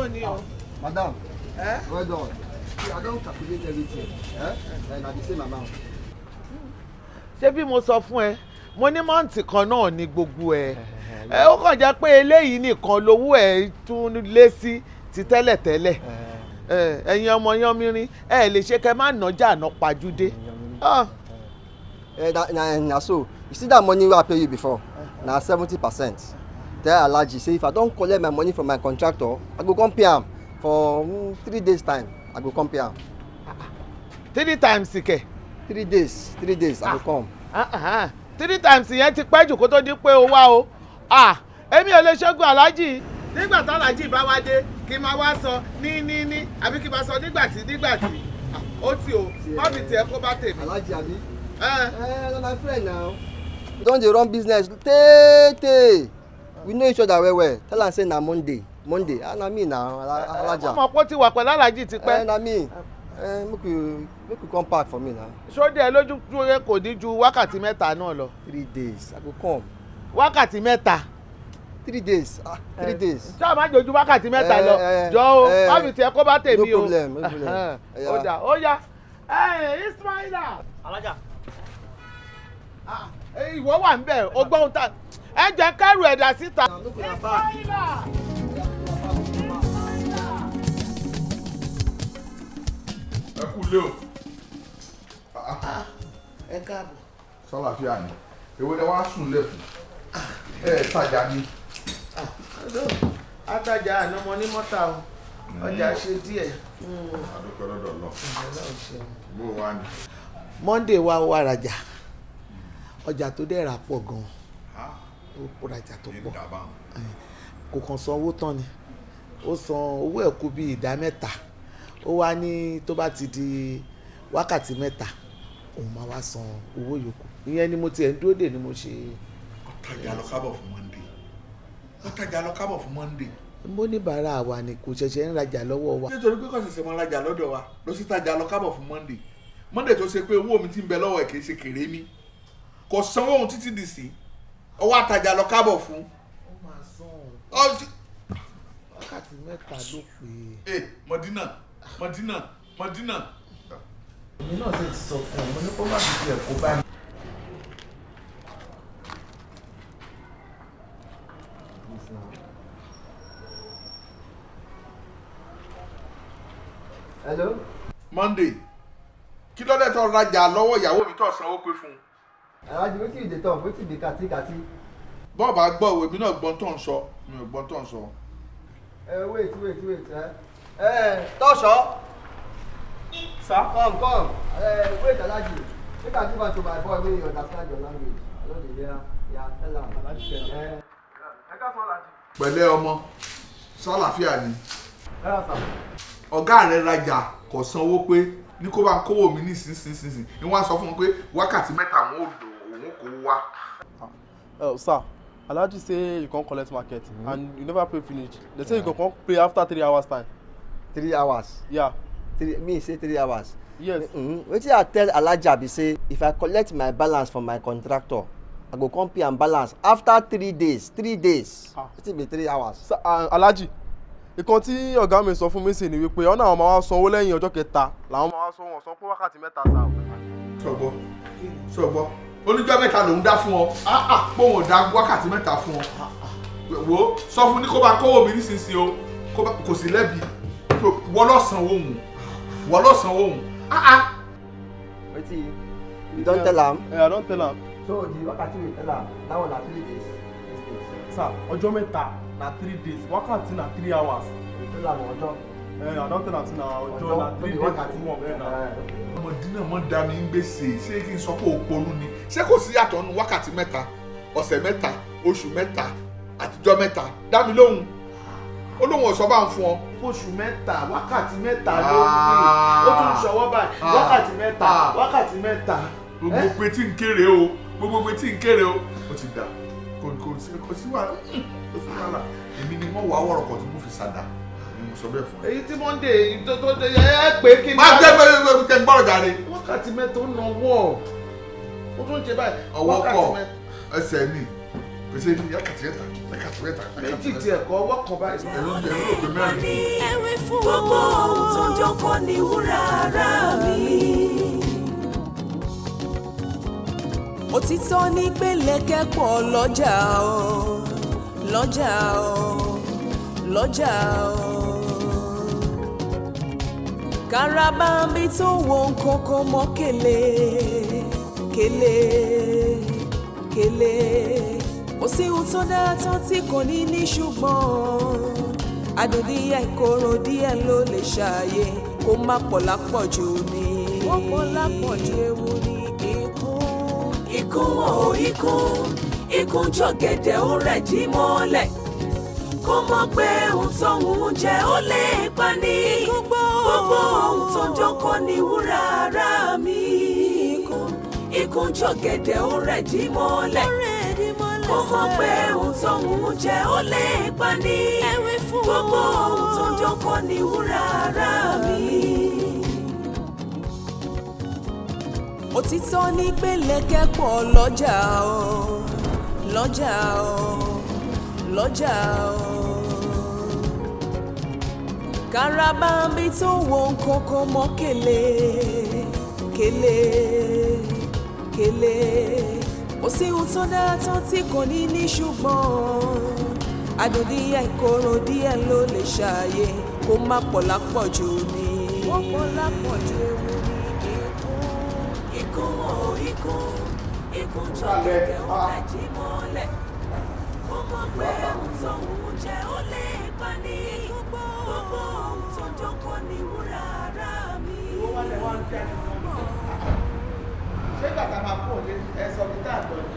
ni o. Madam, well done. See, I don't calculate everything. And I the same amount. Ṣé bí mo sọ fún ẹ mo ní mọ́ǹtì kan náà ní gbogbo ẹ ó kàn jẹ́ pé eléyìí nìkan lówó ẹ tún lé sí ti tẹ́lẹ̀tẹ́lẹ̀ ẹ̀yin ọmọ yanmirin ẹ lè ṣe kẹ́ má nájà ná pajúdé. Na so you see that money wey I pay you before na 70%. Tell Alhaji say if I don collect my money from my contractor I go come pay am for 3 days time. I go come pay am. 3 times ke. 3 days I go come. 3 times yẹn ti pẹ́ jù kó tó di pé o wá o. Èmi ò lè ṣẹ́gun Alhaji. Nígbà tí Alhaji bá wá dé kí n máa wá sọ ní àbí kí n máa sọ nígbà tí ó ti o má fi tiẹ̀ kó bá tèmi. Alhaji abi. Na my friend now. We don dey run business tey. We know each other well. Tell am say na Monday. Na me na Alhaja. Ọmọ pọ́ ti wà pẹ̀lú Alhaji ti pẹ́. Na me. Make you come park for me now. Ṣó dé lójú kò ní ju wákàtí mẹ́ta náà lọ. 3 days I go come. Wákàtí mẹ́ta. 3 days. 3 days. Ṣé o máa jojú wákàtí mẹ́ta lọ? Jọ o, má fi tiẹ̀ kó bá tèmi o. No problem. Ó yá. Ismaila. Alhaja. Ìwọ wà ń bẹ̀, o gbọ́ ohun ta. Ẹ jẹ́ kẹ́rù ẹ̀dá síta. Ismaila. Ẹ kú lé o. Ẹ káàbọ̀. Sọ́láfíà ni. Èwo ni wàá sùn lẹ́kùn? Tajà ni. Atajà àná mo ní mọ́tà o. Ọjà ṣe díẹ̀. Adúpẹ́ lọ́dọ̀ lọ. Bó wá ni? Monday wá wá rajà. Ọjà tó dẹ̀ rà pọ̀ gan-an. Ó rajà tó pọ̀. Kò kàn san owó tán ni. Ó san owó ẹ̀ kù bí ìdá mẹ́ta. Ó wá ní tó bá ti di wákàtí mẹ́ta òun máa wá san owó yòókù. Ìyẹn ni mo tiẹ̀ ń dúró dè ni mo ṣe. Ọ̀tajà lọ kábọ̀ fún Monday. Mo ní bàárà wa ni kò ṣẹ̀ṣẹ̀ ń rajà lọ́wọ́ wa. Nítorí pé kò ṣẹ̀ṣẹ̀ máa rajà lọ́dọ̀ wa ló sì tajà lọ kábọ̀ fún Monday tó ṣe pé owó mi ti ń bẹ lọ́wọ́ ẹ̀ kì í ṣe kéré mi kò sanwó ohun títí di sí ọwọ́ àtajà lọ kábọ̀ fún. Ó máa san wákàtí mẹ́ta ló pé. Mọ̀dínà. Èmi náà ṣe ti sọ fún ọ mo ní kó má fi tiẹ̀ kó bá mi. Hello? Monday kí ló dé tó rajà lọ́wọ́ ìyàwó mi tó sanwó pé fún un. Alhaji wetin you dey talk? Wetin be kati? Bọ́ọ̀ bá gbọ́ òwe mi náà gbọ́n tó ń sọ mi ò gbọ́n tó ń sọ. Wait. Tosho. Sir? Come. Wait, Alhaji. Make I give am to my boy wey you understand your language. I no dey hear. Yeah, tell am. Alhaji tell am. Pẹ̀lẹ́ ọmọ sálàfíà ni. Sir. Ọ̀gá rẹ̀ rajà kò sanwó pé ní kó bá ń kówó mi ní sínsìn ni wọ́n á sọ fún un pé wákàtí mẹ́ta òun kò wá. Sir, Alhaji say you can't collect market and you never pay finish. They say you can come pay after 3 hours time. 3 hours? Yeah. Me say 3 hours? Yes. Wetin I tell Alhaji be say if I collect my balance from my contractor, I go come pay am balance after 3 days. 3 days. Wetin be 3 hours? Sir, Alhaji, ìkan tí ọ̀gá mi sọ fún mi sì ni wípé ọ̀nà àwọn máa wá sanwó lẹ́yìn ọjọ́ kẹta làwọn máa wá sanwó wọn sọ pé wákàtí mẹ́ta sáà. Sọ̀gbọ́ oníjọ́ mẹ́ta lòún dá fún ọ pé òun ò dá wákàtí mẹ́ta fún ọ wo sọ fún ní kó bá kówó mi nísinsìnyí o kò sí lẹ́bi wọ́n lọ sanwó òun. Wetin you don tell am? I don tell am. So the wákàtí we tell am that one na 3 days. Sir, ọjọ́ mẹ́ta na 3 days wákàtí na 3 hours. You tell am ọjọ́. I don tell am say na ọjọ́ na 3 days to work. Ọmọdínà mọ́ dá mi ń gbèsè ṣé kí n sọ pé òpònú ni ṣé kò sí yàtọ̀ nínú wákàtí mẹ́ta ọ̀sẹ̀ mẹ́ta oṣù mẹ́ta àtijọ́ mẹ́ta dá mi lóhùn ó lóhùn ọ̀sọ́ bá ń fún ọ. Oṣù mẹ́ta wákàtí mẹ́ta ló ń pè ó tún ṣọwọ́ báyìí wákàtí mẹ́ta. Gbogbo pé tí ń kéré o ó ti dà kò sí wàhálà èmi ni wọ́n wà á wọ̀rọ̀kọ̀ tí mo fi ṣàdá mo sọ bẹ́ẹ̀ fún ẹ. Èyí tí Monday tó ẹ pé kí n. má jẹ́ pé ń gbọ́dọ̀ jáde. Wákàtí mẹ́ta ó nà wọ́ ó tún ṣe báyìí. Ọwọ́ kọ ẹsẹ̀ ni pèsè ní wákàtí mẹ́ta. méjì tí ẹ̀kọ́ ọwọ́ kan báyìí. ẹ̀rọ òpè mẹ́rin. ẹ̀wẹ̀ fún gbogbo ohun tó ń jọkọ́ ní wúrà ara mi. òtítọ́ ní pẹ̀lẹ́kẹ́ pọ̀ lọ́jà o lọ́jà o lọ́jà o. Karabambi tó wo nkókó mọ́ kélé kélé kélé. Kò sí ohun tó dáa tán tí kò ní ní ṣùgbọ́n adùn díẹ̀ ìkorò díẹ̀ ló lè ṣàyè kó má pọ̀ lápọ̀jù ni. wọ́n pọ̀ lápọ̀jù ewu ni ikú. ikú o ikú jọ̀gẹ̀dẹ̀ ó rẹ̀ jí mọ́lẹ̀ kó mọ̀ pé ohun tóun jẹ́ ó lè pa ní. gbogbo ohun tó ń jọkọ́ ní wúrà ara mi. ikú jọ̀gẹ̀dẹ̀ ó rẹ̀ jí mọ́lẹ̀ kó mọ̀ pé ohun tóun jẹ́ ó lè pa ní. gbogbo ohun tó ń jọkọ́ ní wúrà ara mi. òtítọ́ ní pẹ̀lẹ́kẹ́ pọ̀ lọ́jà o lọ́jà o lọ́jà o. Karabambi tó wo nkókó mọ́ kélé kélé kélé. Kò sí ohun tó dáa tán tí kò ní ní ṣùgbọ́n adùn díẹ̀ ìkorò díẹ̀ ló lè ṣàyè kó má pọ̀ lápọ̀jù ni. wọ́n pọ̀ lápọ̀jù ewu ni ikú. ikú o ikú jọ̀gẹ̀dẹ̀ ó rẹ̀ jí mọ́lẹ̀ kó mọ̀ pé ohun tóun jẹ́ ó lè pa ní. gbogbo ohun tó ń jọkọ́ ní wúrà ara mi. ṣé bàtà máa kú òde ẹ sọ mi tá àgbọ̀ ni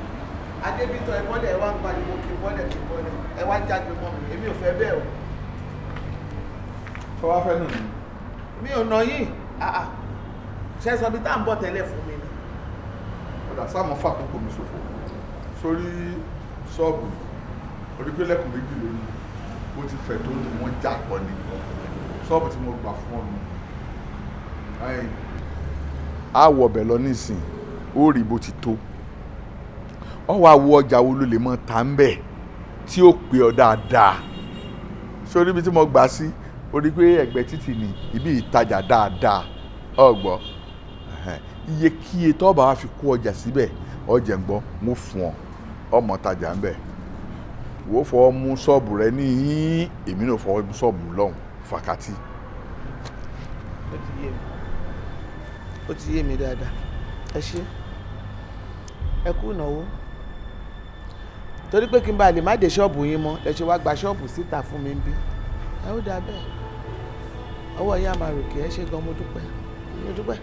adébítọ̀ ẹ bọ́lẹ̀ ẹ wá ń pariwo kí bọ́lẹ̀ ẹ wá jáde mọ́ mi èmi ò fẹ́ bẹ́ẹ̀ o. sọ wá fẹ́ nù ní. mi ò nà yín ṣe sọ mi tá à ń bọ̀ tẹ́lẹ̀ fún mi ni. ọ̀dà sáàmù fàkókò mi ṣòfò sórí ṣọ́ọ̀bù orígbélẹ̀kùn méjì lónìí bó ti fẹ̀ tó ní wọ́n jà pọ̀ ní ṣọ́ọ̀bù tí mo gbà fún ọ̀nà. a wọ̀ bẹ̀ lọ nísìn ó rí bó ti tó ọ wá wo ọjà wo ló lè mọ ta ń bẹ̀ tí ó pè ọ dáadáa sórí ibi tí mo gbà sí ó rí pé ẹ̀gbẹ́ títì ni ibi ìtajà dáadáa ọgbọ iyekíye tó bá wá fi kó ọjà síbẹ̀ ọjà ń gbọ́ mo fún ọ ọmọ tajà ń bẹ̀ wò ó fọwọ́ mú ṣọ́ọ̀bù rẹ níyìn èmi náà fọwọ́ mú ṣọ́ọ̀bù lọ́hùn fàkàtì. ó ti yé mi dáadáa ẹ ṣé ẹ kú ìnáwó torí pé kí n bá lè má dé ṣọ́ọ̀bù yín mọ́ ẹ ṣe wá gba ṣọ́ọ̀bù síta fún mi bí ẹ ó dáa bẹ́ẹ̀ ọwọ́ yín á máa ròkè ẹ ṣé gan mo dúpẹ́ mo dúpẹ́.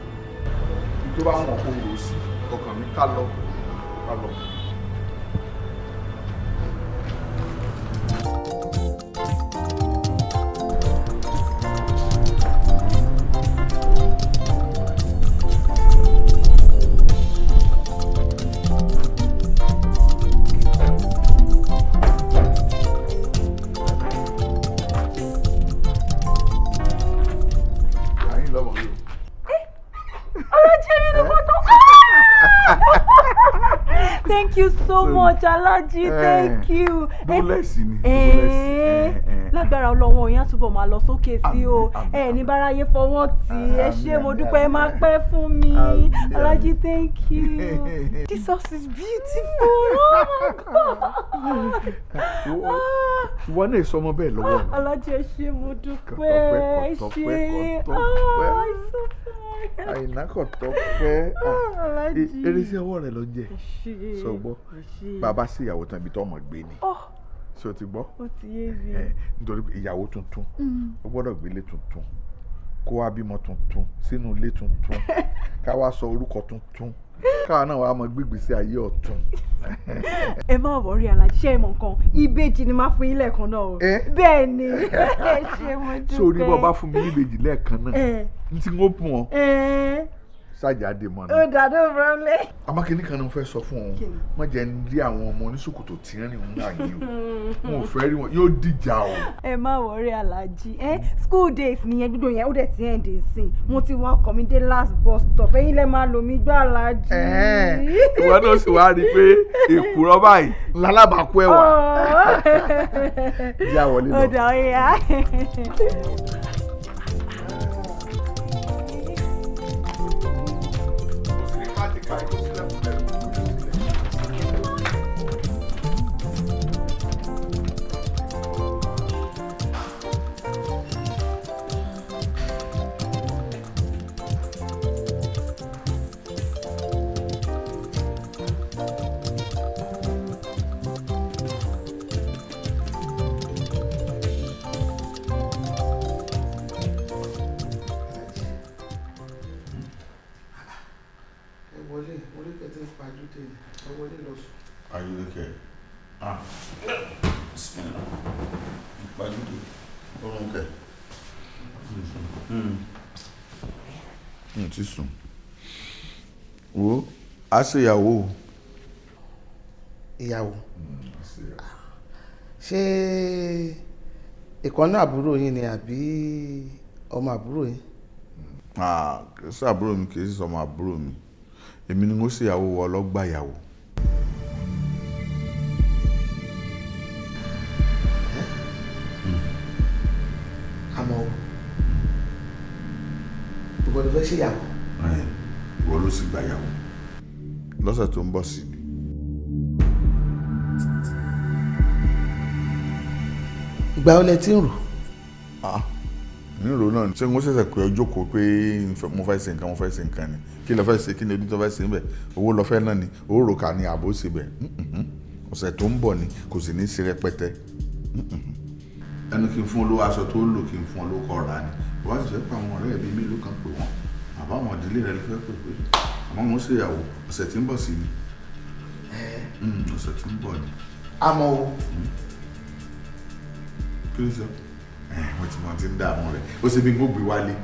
tó bá wọn kó rò sí ọkàn mi ká lọ ká lọ. Thank you so much, Alhaji. Thank you. Dúlẹ̀sì ni. Lágbára Ọlọ́run yẹn á túbọ̀ máa lọ sókè sí o. Ní báráyé fọwọ́ tì í. Ẹ ṣé mo dúpẹ́ ẹ máa pẹ́ fún mi. Alhaji, thank you. This house is beautiful. Oh my God. Ìwọ náà sọ ọmọ bẹ́ẹ̀ lọ́wọ́ mi. Alhaji, ẹ ṣé mo dúpẹ́. Ẹ ṣé. Àyìnlá kò tọ́ pẹ́. Eré sí ọwọ́ rẹ̀ ló ń jẹ. Sọ gbọ́ bàbá sí ìyàwó tán ibi tó ọmọ gbé ni. Ṣé o ti gbọ́? Ó ti yé mi. Nítorí ìyàwó tuntun ó gbọ́dọ̀ gbélé tuntun kó wá bímọ tuntun sínú ilé tuntun ká wá sọ orúkọ tuntun káwa náà wàá mọ gbígbèsè ayé ọ̀tun. Ẹ má wọrí Alhaji, ṣé ẹ mọ̀ nǹkan ìbejì ni máa fún yín lẹ́ẹ̀kan náà o. Bẹ́ẹ̀ ni ẹ ṣé mo dúpẹ́. Sórí bọ́ bá fún mi ní ìbejì lẹ́ẹ̀kan náà n tí ń ó bùn ọ́ ṣáàjáde mọ́ ó dàdó problem. amákiní kan ni mo fẹ́ sọ fún ọ wọ́n jẹ́ ń rí àwọn ọmọ oníṣòkòtò tí ń rìn wọn àyè o mo ò fẹ́ rí wọn yóò dìjà o. ẹ má wọrí alájí school days nìyẹn gbogbo yẹn ó dẹ̀ ti end sí mo ti wá ọkọ̀ mi dé last bus stop ẹ̀yin lẹ máa lò mí gbọ́ alájí. ìwọ náà sì wá rí i pé èkúrọ́ báyìí lálábàákú ẹ̀wà. ìyá wọlé lọ. ó dà ó yá. Are you okay? Pàdúdé. Orun kẹ. Mo ti sùn. Wo, a ṣe ìyàwó. Ìyàwó. Ṣé ìkànnì àbúrò yín ni àbí ọmọ àbúrò yín? Kì í ṣe àbúrò mi, kì í ṣe ọmọ àbúrò mi. Èmi ni mo ṣe ìyàwó wọ ọlọ́gbà ìyàwó. Àmọ́ ìwọ ló fẹ́ ṣe ìyàwó. Ìwọ ló sì gba ìyàwó lọ́sẹ̀ tó ń bọ̀ sí ni. Ìgbà wo lẹ ti ń rò? Nírò náà ṣé wọ́n ṣẹ̀ṣẹ̀ pé ọjọ́ kó pé mo fẹ́ ṣe nǹkan ni kí lọ fẹ́ ṣe kí ni ojú tó fẹ́ ṣe níbẹ̀ owó lọ fẹ́ náà ni owó rò ká ní àbó ṣe bẹ̀ ọ̀sẹ̀ tó ń bọ̀ ni kò sì ní ṣe rẹpẹtẹ. Ẹnu kí n fún olówó aṣọ tó lò kí n fún olówó kọ́ ra ni wọ́n á sì fẹ́ pa àwọn ọ̀rẹ́ ẹ̀bí mélòó kan pè wọ́n àbá àwọn ìdílé rẹ̀ ló fẹ́ pè pé àmọ́ wọ́n ṣe ìyàwó ọ̀sẹ̀ tí ń bọ̀ sí ni ọ̀sẹ̀ tí ń bọ̀ ni. Àmọ́ o. Kí ló sọ? Wọ́n ti ń dààmú rẹ̀ ó ṣe bí mo gbé wálé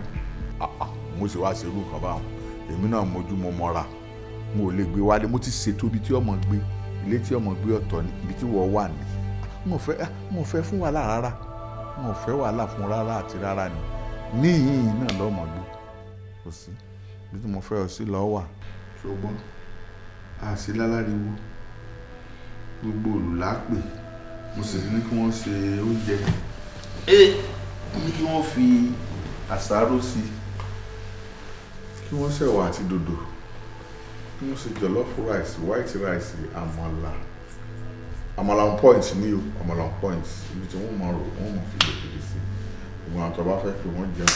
mo sì wá ṣe irú kan báwọn èmi náà mojú mo mọ́ra mo ò lè gbé wálé mo ti ṣètò ibi tí ọmọ gbé ilé tí ọmọ gbé ọ̀tọ̀ ni ibi tí wọ́n wà ní mo fẹ́ fún wàhálà rárá mo fẹ́ wàhálà fún rárá àti rárá ni níyìn náà lọ́mọ gbé kò sí ibi tí mo fẹ́ ọ sí lọ́ọ́ wà ṣùgbọ́n àṣì láláriwo gbogbo olùlápè mo sì ní kí wọ́n ṣe oúnjẹ ní kí wọ́n fi àsáró sí kí wọ́n ṣẹ̀wà àti dòdò kí wọ́n ṣe jollof rice white rice àmàlà on point ní o àmàlà on point ibi tí wọ́n mọ̀ rò wọ́n mọ̀ fi lèkèdè sí gbogbo àwọn tó bá fẹ́ pé wọ́n jẹun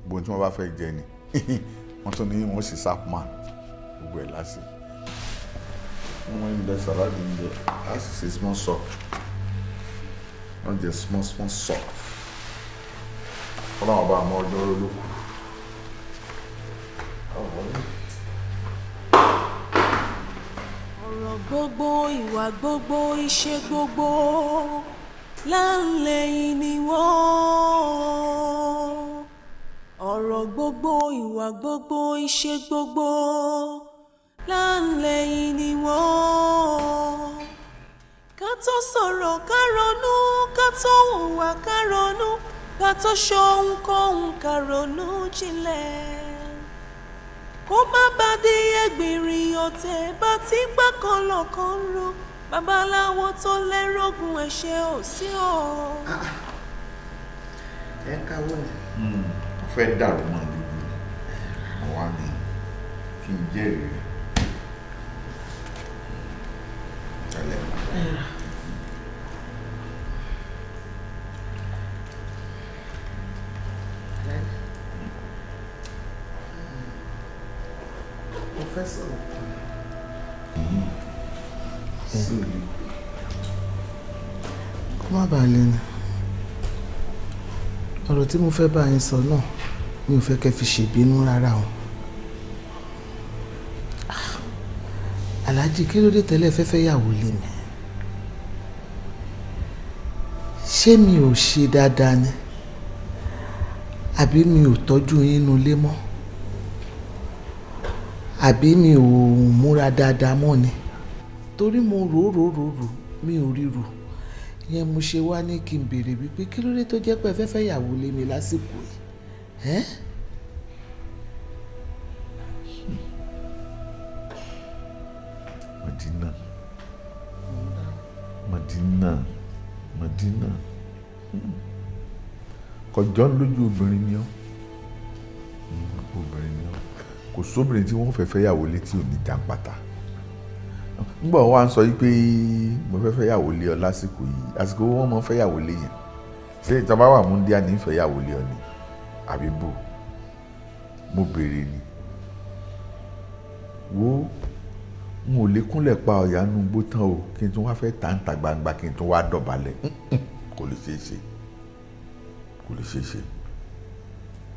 gbogbo tí wọ́n bá fẹ́ jẹ ni wọ́n tún ní wọ́n ṣe sapman gbogbo ẹ̀ lásì wọ́n ń jẹ sàláàdì ń jẹ á sì ṣe small soup wọ́n jẹ small soup ọlọ́run bá àmọ́ ọjọ́ olókù. ọ̀rọ̀ gbogbo ìwà gbogbo iṣẹ́ gbogbo láńlẹ́yìn ni wọ́n. ọ̀rọ̀ gbogbo ìwà gbogbo iṣẹ́ gbogbo láńlẹ́yìn ni wọ́n. ká tó sọ̀rọ̀ ká ronú ká tó hùwà ká ronú ká tó ṣohunkóhun ká ronú jinlẹ̀. kó má bá dé ẹgbìnrin ọ̀tẹ̀ bá ti gbà kan lọ́kàn ro babaláwo tó lẹ́rọ̀gùn ẹ̀ṣẹ̀ ò sí o. Ẹ káwọ́ ni. Wọ́n fẹ́ dàrú mọ́ lójú àwa ni kí n jẹ́rìí rẹ̀ tẹ́lẹ̀. Mo fẹ́ sọ̀rọ̀ kan. Kó má bàa lè ní. Ọ̀rọ̀ tí mo fẹ́ bá yín sọ náà mi ò fẹ́ kẹ́ fi ṣèbínú rárá o. Aláàjì kí ló dé tẹ́lẹ̀ fẹ́fẹ́ yàwó lé mi? Ṣé mi ò ṣe dáadáa ni? Àbí mi ò tọ́jú yín nínú ilé mọ́? àbí mi ò múra dáadáa mọ́ ni torí mo rò mi ò ríro yẹn mo ṣe wá ní kí n béèrè wípé kí ló dé tó jẹ́ pé fẹ́fẹ́ yàwó lé mi lásìkò yìí. Madina kọjọ́ lójú obìnrin ni ọ́ kò sóbìnrin tí wọ́n fẹ́ yàwó lé tí ò ní jàǹpátá nígbà wọn wá ń sọ yìí pé mo fẹ́ yàwó lé ọ lásìkò yìí àsìkò wọn mọ fẹ́ yàwó lé yẹn ṣé ìjọba wà múndíá ní fẹ́ yàwó lé ọ ni àbí bò mo béèrè ni wo n ò lè kúnlẹ̀ pa ọ̀yà nu gbó tán o kí n tún wá fẹ́ tàǹtà gbangba kí n tún wá dọ̀bálẹ̀ kò lè ṣeé ṣe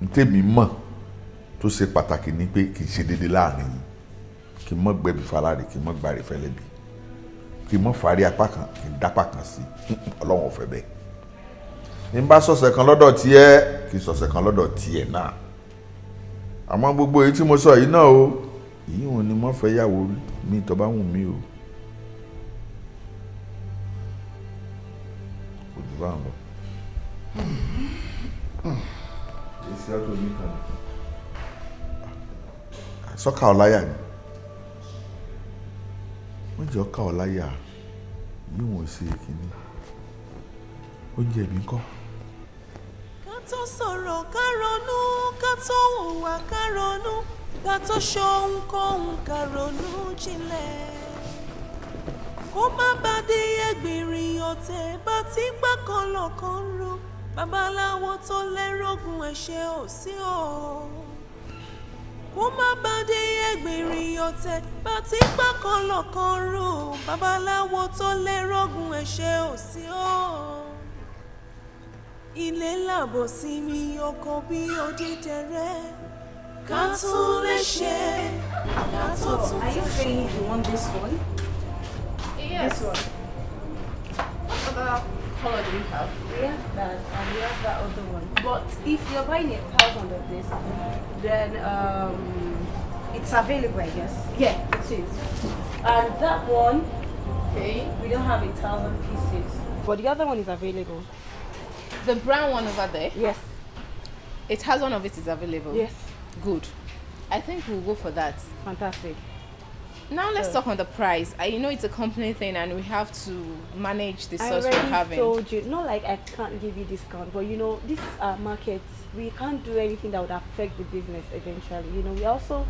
n tèmi mọ̀ tó ṣe pàtàkì ni pé kì í ṣe déédéé láàrin yìí kì í mọ̀ gbẹ̀bí faláre kì í mọ̀ gbàrí fẹ́lẹ́bí kì í mọ̀ fàárí apá kan kì í dápá kan sí ọlọ́run ò fẹ́ bẹ́ẹ̀ ní bá sọ̀sẹ̀ kan lọ́dọ̀ tiẹ̀ kì í sọ̀sẹ̀ kan lọ́dọ̀ tiẹ̀ náà àmọ́ gbogbo èyí tí mo sọ yìí náà o yìí wọn ni mo fẹ́ yàwó mi tó bá wù mí o kò ní bá wọn lọ. èsì àtò mi kan sọ́kà ọ̀láyà ni wọ́n jẹ́ ọkà ọ̀láyà yìí wọ́n ṣe kínní oúnjẹ mi kọ́. ká tó sọ̀rọ̀ ká ronú ká tó hùwà ká ronú ká tó ṣohunkóhun ká ronú jinlẹ̀ kó má bá dé ẹgbìnrin ọ̀tẹ̀ bá ti gbà kan lọ́kàn ro babaláwo tó lẹ́rọ̀gùn ẹ̀ṣẹ̀ ò sí o kó má bá dé ẹgbìnrin ọ̀tẹ̀ bá ti gbà kan lọ́kàn ro babaláwo tó lẹ́rọ̀gùn ẹ̀ṣẹ̀ ò sí o ilé làbọ̀ sí mi ọkọ bí odídẹrẹ́ ká tún lè ṣe ká tó tún Are you saying you want this one? Yes. This one. What other color do you have? We have that and we have that other one. But if you're buying 1,000 of this, then it's available, I guess. Yeah, it is. And that one, Okay. we don't have 1,000 pieces. But the other one is available. The brown one over there. Yes. 1,000 of it is available. Yes. Good. I think we'll go for that. Fantastic. Now let's talk on the price. I know it's a company thing and we have to manage the I source we're already having. told you, not like I can't give you discount, but you know, this market, we can't do anything that would affect the business eventually. You know, we're also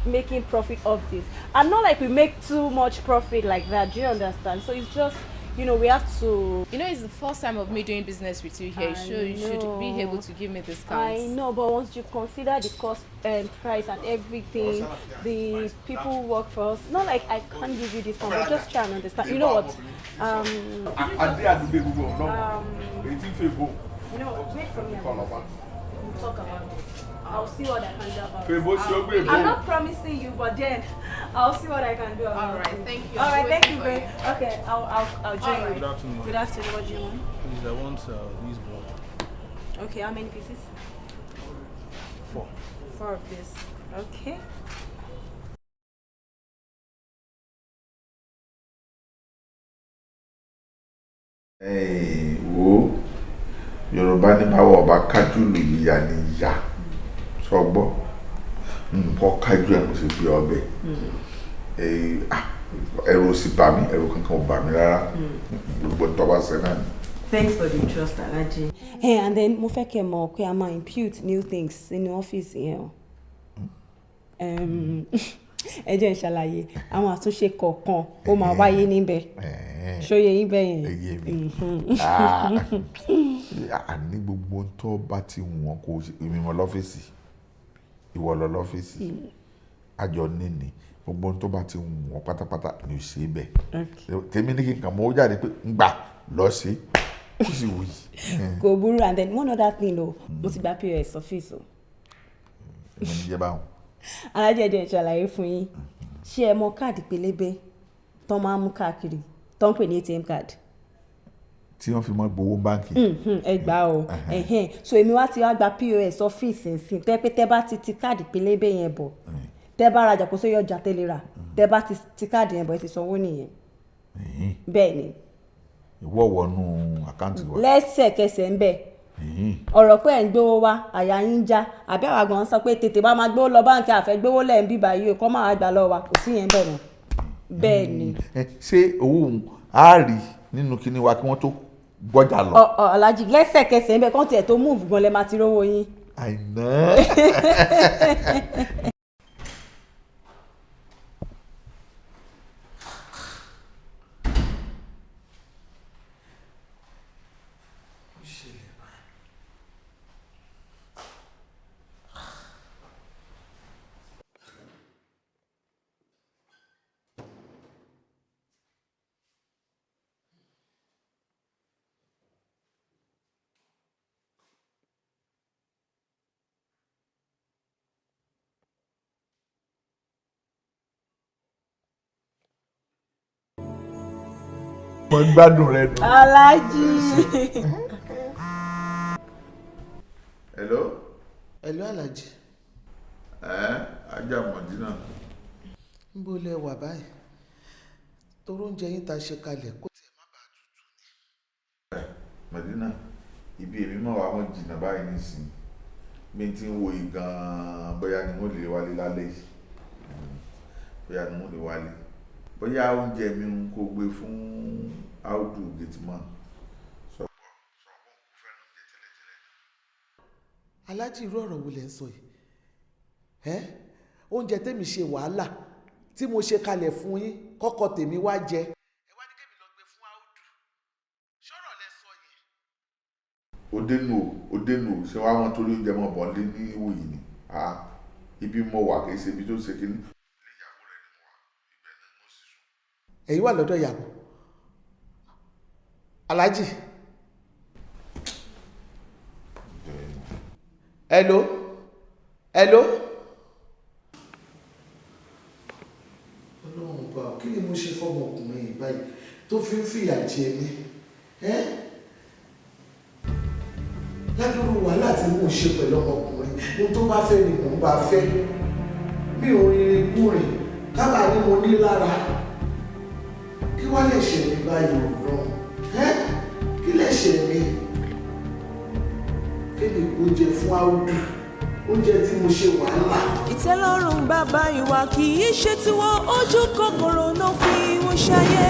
making profit of this. And not like we make too much profit like that, do you understand? So it's just, you know, we have to... You know, it's the first time of me doing business with you here. You should be able to give me discounts. I know, but once you consider the cost and price and everything, the people who work for us, not like I can't give you discount, but just try and understand. You know what? You know what? Wait for me. We'll talk about it. I'll see what I can do about it. I'm not promising you, but then I'll see what I can do about it. All right, thank you. All right, I'm thank you, waiting babe. for you. Okay, I'll join you. Good afternoon. Good afternoon. What do you want? Please, I want these blood. Okay, how many pieces? 4. 4 of this. Okay. Wo Yorùbá ní báwo ọba kájú lù yíya ní ìyá sọgbọ́ nǹkan kájú ẹ̀ mo sì gbé ọbẹ̀ ẹ̀rù sì bà mí ẹ̀rù kankan ò bà mí rárá gbogbo tọ́ba ṣe náà ni. Thanks for the trust, Alaji. Hey, and then mo fẹ́ kẹ́ mọ̀ pé a máa impute new things in the office yẹn o. Ẹ jẹ́ n ṣàlàyé àwọn àtúnṣe kọ̀ọ̀kan ó máa wáyé níbẹ̀. Ṣóyè yín bẹ́ẹ̀ yẹn. Ẹyẹ mi àní gbogbo tó bá ti wọ̀n kó èmi mọ lọ́fíìsì ìwọ lọ lọ́fíìsì àjọ níní gbogbo tó bá ti wọ̀n pátápátá ni ò ṣe é bẹ̀ tèmi ní kí n kàn mọ́ ó jáde pé ń gbà lọ sí kó sì wù yìí. Kò burú, and then one other thing o mo ti gba POS office o. èmi ní jẹ́ báwọn. Alájẹjẹ ìṣàlàyé fún yín ṣé ẹ mọ káàdì pélébé tó máa ń mú káàkiri tó ń pè ní ATM card. tí wọ́n fi mọ́ gbowó báńkì. Ẹ gbà o so èmi wá ti wá gba POS ọ́fíìsì nsìn tẹ́ pé tẹ́ bá ti káàdì pélébé yẹn bọ̀ tẹ́ bá rajà kó sóyè ọjà tẹ́lẹ̀ rà tẹ́ bá ti káàdì yẹn bọ̀ ẹ ti sanwó nìyẹn. bẹ́ẹ̀ ni. ìwọ wọnú àkáǹtì wa. lẹ́sẹ̀kẹsẹ̀ ń bẹ̀. ọ̀rọ̀ pé ẹ̀ ń gbówó wá àyà yín já àbí àwọn àgbọ̀n sọ pé tètè bá máa gbówó lọ báńkì àfẹ́ gbówó lẹ̀ ń bíbá yìí kọ́ máa gbà lọ́wọ́ wa kò sí yẹn bẹ̀ mọ́. bẹ́ẹ̀ ni. ṣé owó òun á rí nínú kíní wa kí wọ́n tó gbọ́jà lọ. Alhaji lẹ́sẹ̀kẹsẹ̀ ń bẹ̀ kán tiẹ̀ tó múùfù gan lẹ́ máa ti rówó yín. àìná. mo ń gbádùn rẹ nù. Alhaji. hello. hello Alhaji. ajá mọ̀dínà. ń bó lẹ wà báyìí toró oúnjẹ yín ta ṣe kalẹ̀ kó tiẹ̀ má bàa tutù ni. mọ̀dínà ibi èmi mọ̀ wá wọ́n jìnnà báyìí nísìnyí mi ti ń wo ìgan bóyá ni mo lè wálé lálẹ́ yìí bóyá ni mo lè wálé bóyá oúnjẹ mi ń kó gbé fún Audu Gateman sọ̀pọ̀ kò fẹ́ràn oúnjẹ tẹ́lẹ̀tẹ́lẹ̀. Alhaji irú ọ̀rọ̀ wo lẹ ń sọ yìí oúnjẹ tèmi ṣe wàhálà tí mo ṣe kalẹ̀ fún yín kọ́kọ́ tèmi wá jẹ ẹ wá ní kémi lọ gbé fún Audu ṣọ́rọ̀ lẹ sọ yẹn. ó dénú ṣé wàá wọn torí oúnjẹ mọ̀ bọ́ńdé ní ìwòyí ni ibi mo wà kì í ṣe ibi tó ṣe kí ní. ẹ̀yin wà lọ́dọ̀ ìyàwó Alhaji. hello ọlọ́run bá kí ni mo ṣe fọmọkùnrin yìí báyìí tó fi ń fìyà jẹ mí ládùúgbò wàhálà tí mò ń ṣe pẹ̀lú ọmọkùnrin ohun tó bá fẹ́ ni mò ń bá fẹ́ mi ò rìnrìn kúrìn kábàá ni mo ní lára kí wá lè ṣe mí báyìí ọ̀rọ̀ kí lè ṣe mí kí ni oúnjẹ fún Audu oúnjẹ tí mo ṣe wàhálà. ìtẹ́lọ́rùn bàbá ìwà kì í ṣe tiwọn ojú kòkòrò náà fi wọ́n ṣayé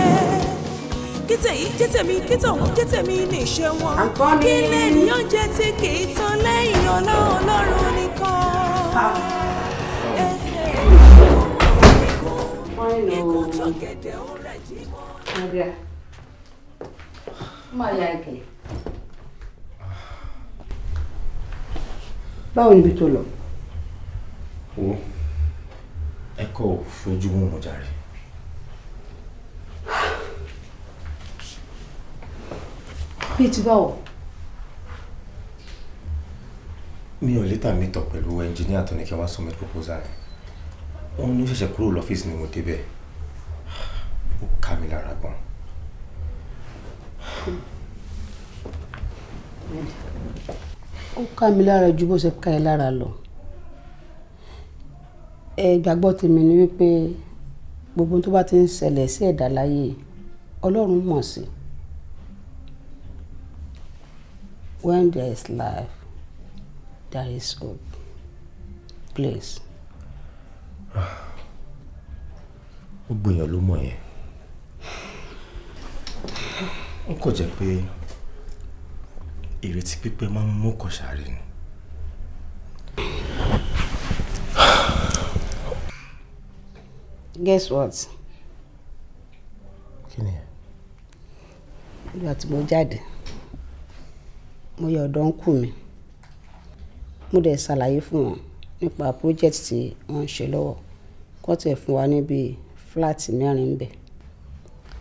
kíte yìí jẹ́tẹ̀mí kíte ọ̀hún jẹ́tẹ̀mí ní iṣẹ́ wọn kí lè ní oúnjẹ tí kì í tán lẹ́yìn Ọlọ́run nìkan. Andrea, máa ya ẹ̀kẹ́. Báwo níbi tó lọ? Wo ẹ̀kọ́ ò fojú mú mọ̀ jàre. Bí ti báwo? Mi ò létà mítọ̀ pẹ̀lú ẹnjìníà tó ní kí wá submit proposal rẹ̀. Wọ́n ní ó ṣẹ̀ṣẹ̀ kúrò lọ́fíìsì ni mo débẹ̀. Ó ká mi lára gan. Ó ká mi lára ju bó ṣe ká ẹ lára lọ. Ìgbàgbọ́ tèmi ni wípé gbogbo tó bá ti ń ṣẹlẹ̀ sí ẹ̀dá láyé Ọlọ́run mọ̀ sí. When there is life, there is hope. Please. Gbogbo èèyàn ló mọ̀ yẹn. Ó kò jẹ́ pé ìrètí pípẹ́ máa ń mú kọ̀ṣàrí ni. Guess what? Kí ni ẹ? Nígbà tí mo jáde, mo yọ ọ̀dọ̀ ńkù mi. Mo dẹ̀ ṣàlàyé fún wọn nípa project tí wọ́n ń ṣe lọ́wọ́. Kọ́ tẹ̀ fún wa níbi fúláàtì 4 ńbẹ̀.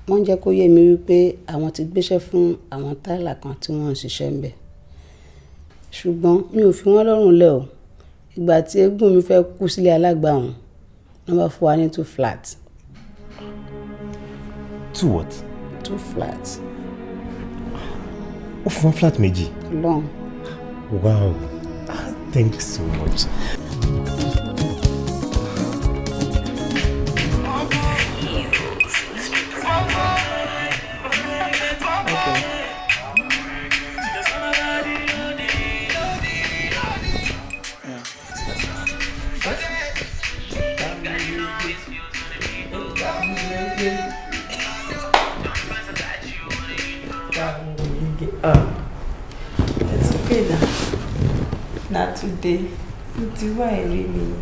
Wọ́n jẹ́ kó yé mi wípé àwọn ti gbéṣẹ́ fún àwọn táìlà kan tí wọ́n ń ṣiṣẹ́ ńbẹ̀. Ṣùgbọ́n mi ò fi wọ́n lọ́rùn lẹ̀ o. Ìgbà tí eégún mi fẹ́ kú sílé alágbàhùn, wọ́n bá fún wa ní 2 flats. 2 what? 2 flats. Ó fún flat méjì. Long. Wow. Thanks so much. It's okay now. Not today. Do I really?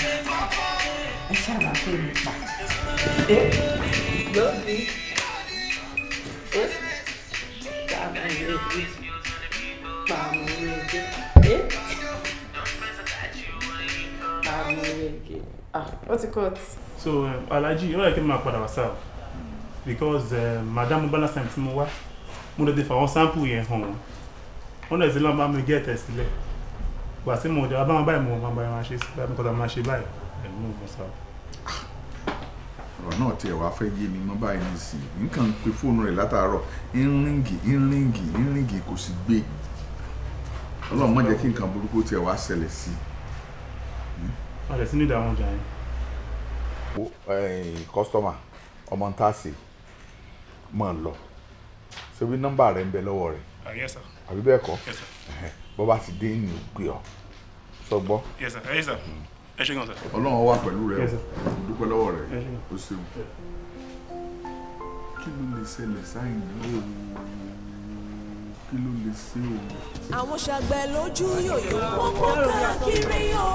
I shall not pay me back. Love me. What's it called? So, Alaji, you know I came back for ourselves because Madame Balance time mo wá mo lè fa wọ́n sample yẹn hàn wọ́n. Wọ́n lè ṣe lọ́n bá mi get test sílẹ̀. Gbà sí mo dé bá wọn báyìí mo máa bá wọn ṣe sílẹ̀ because I'm ṣe báyìí. Mo mo sọ. Ọ̀rọ̀ náà tiẹ̀ wá fẹ́ yé mi mọ́ báyìí nísìnyí. Nǹkan pe fóònù rẹ̀ látàárọ̀ ìrìngì kò sì gbé. Ọlọ́run má jẹ́ kí nǹkan burúkú tiẹ̀ wá ṣẹlẹ̀ sí i. A lè sí ní ìdáhùn ọjà yẹn. Kọ́sítọ́mà ọmọ ń tàsé máa ń lọ ṣé bí nọ́mbà rẹ̀ ń bẹ lọ́wọ́ rẹ̀ Yes sir. àbí bẹ́ẹ̀ kọ́ Yes sir. bọ́ bá ti dé ní ògbé ọ sọ gbọ́. Yes sir. Yes sir. Ẹ ṣé gan sir. Ọlọ́run wà pẹ̀lú rẹ̀ Yes sir. o dúpẹ́ lọ́wọ́ rẹ̀ o ṣeun. Kí ló lè ṣẹlẹ̀ sáyìn náà o? Kí ló lè ṣe o? Àwọn ṣàgbẹ̀ lójú yòyò wọ́n pọ̀ káàkiri o.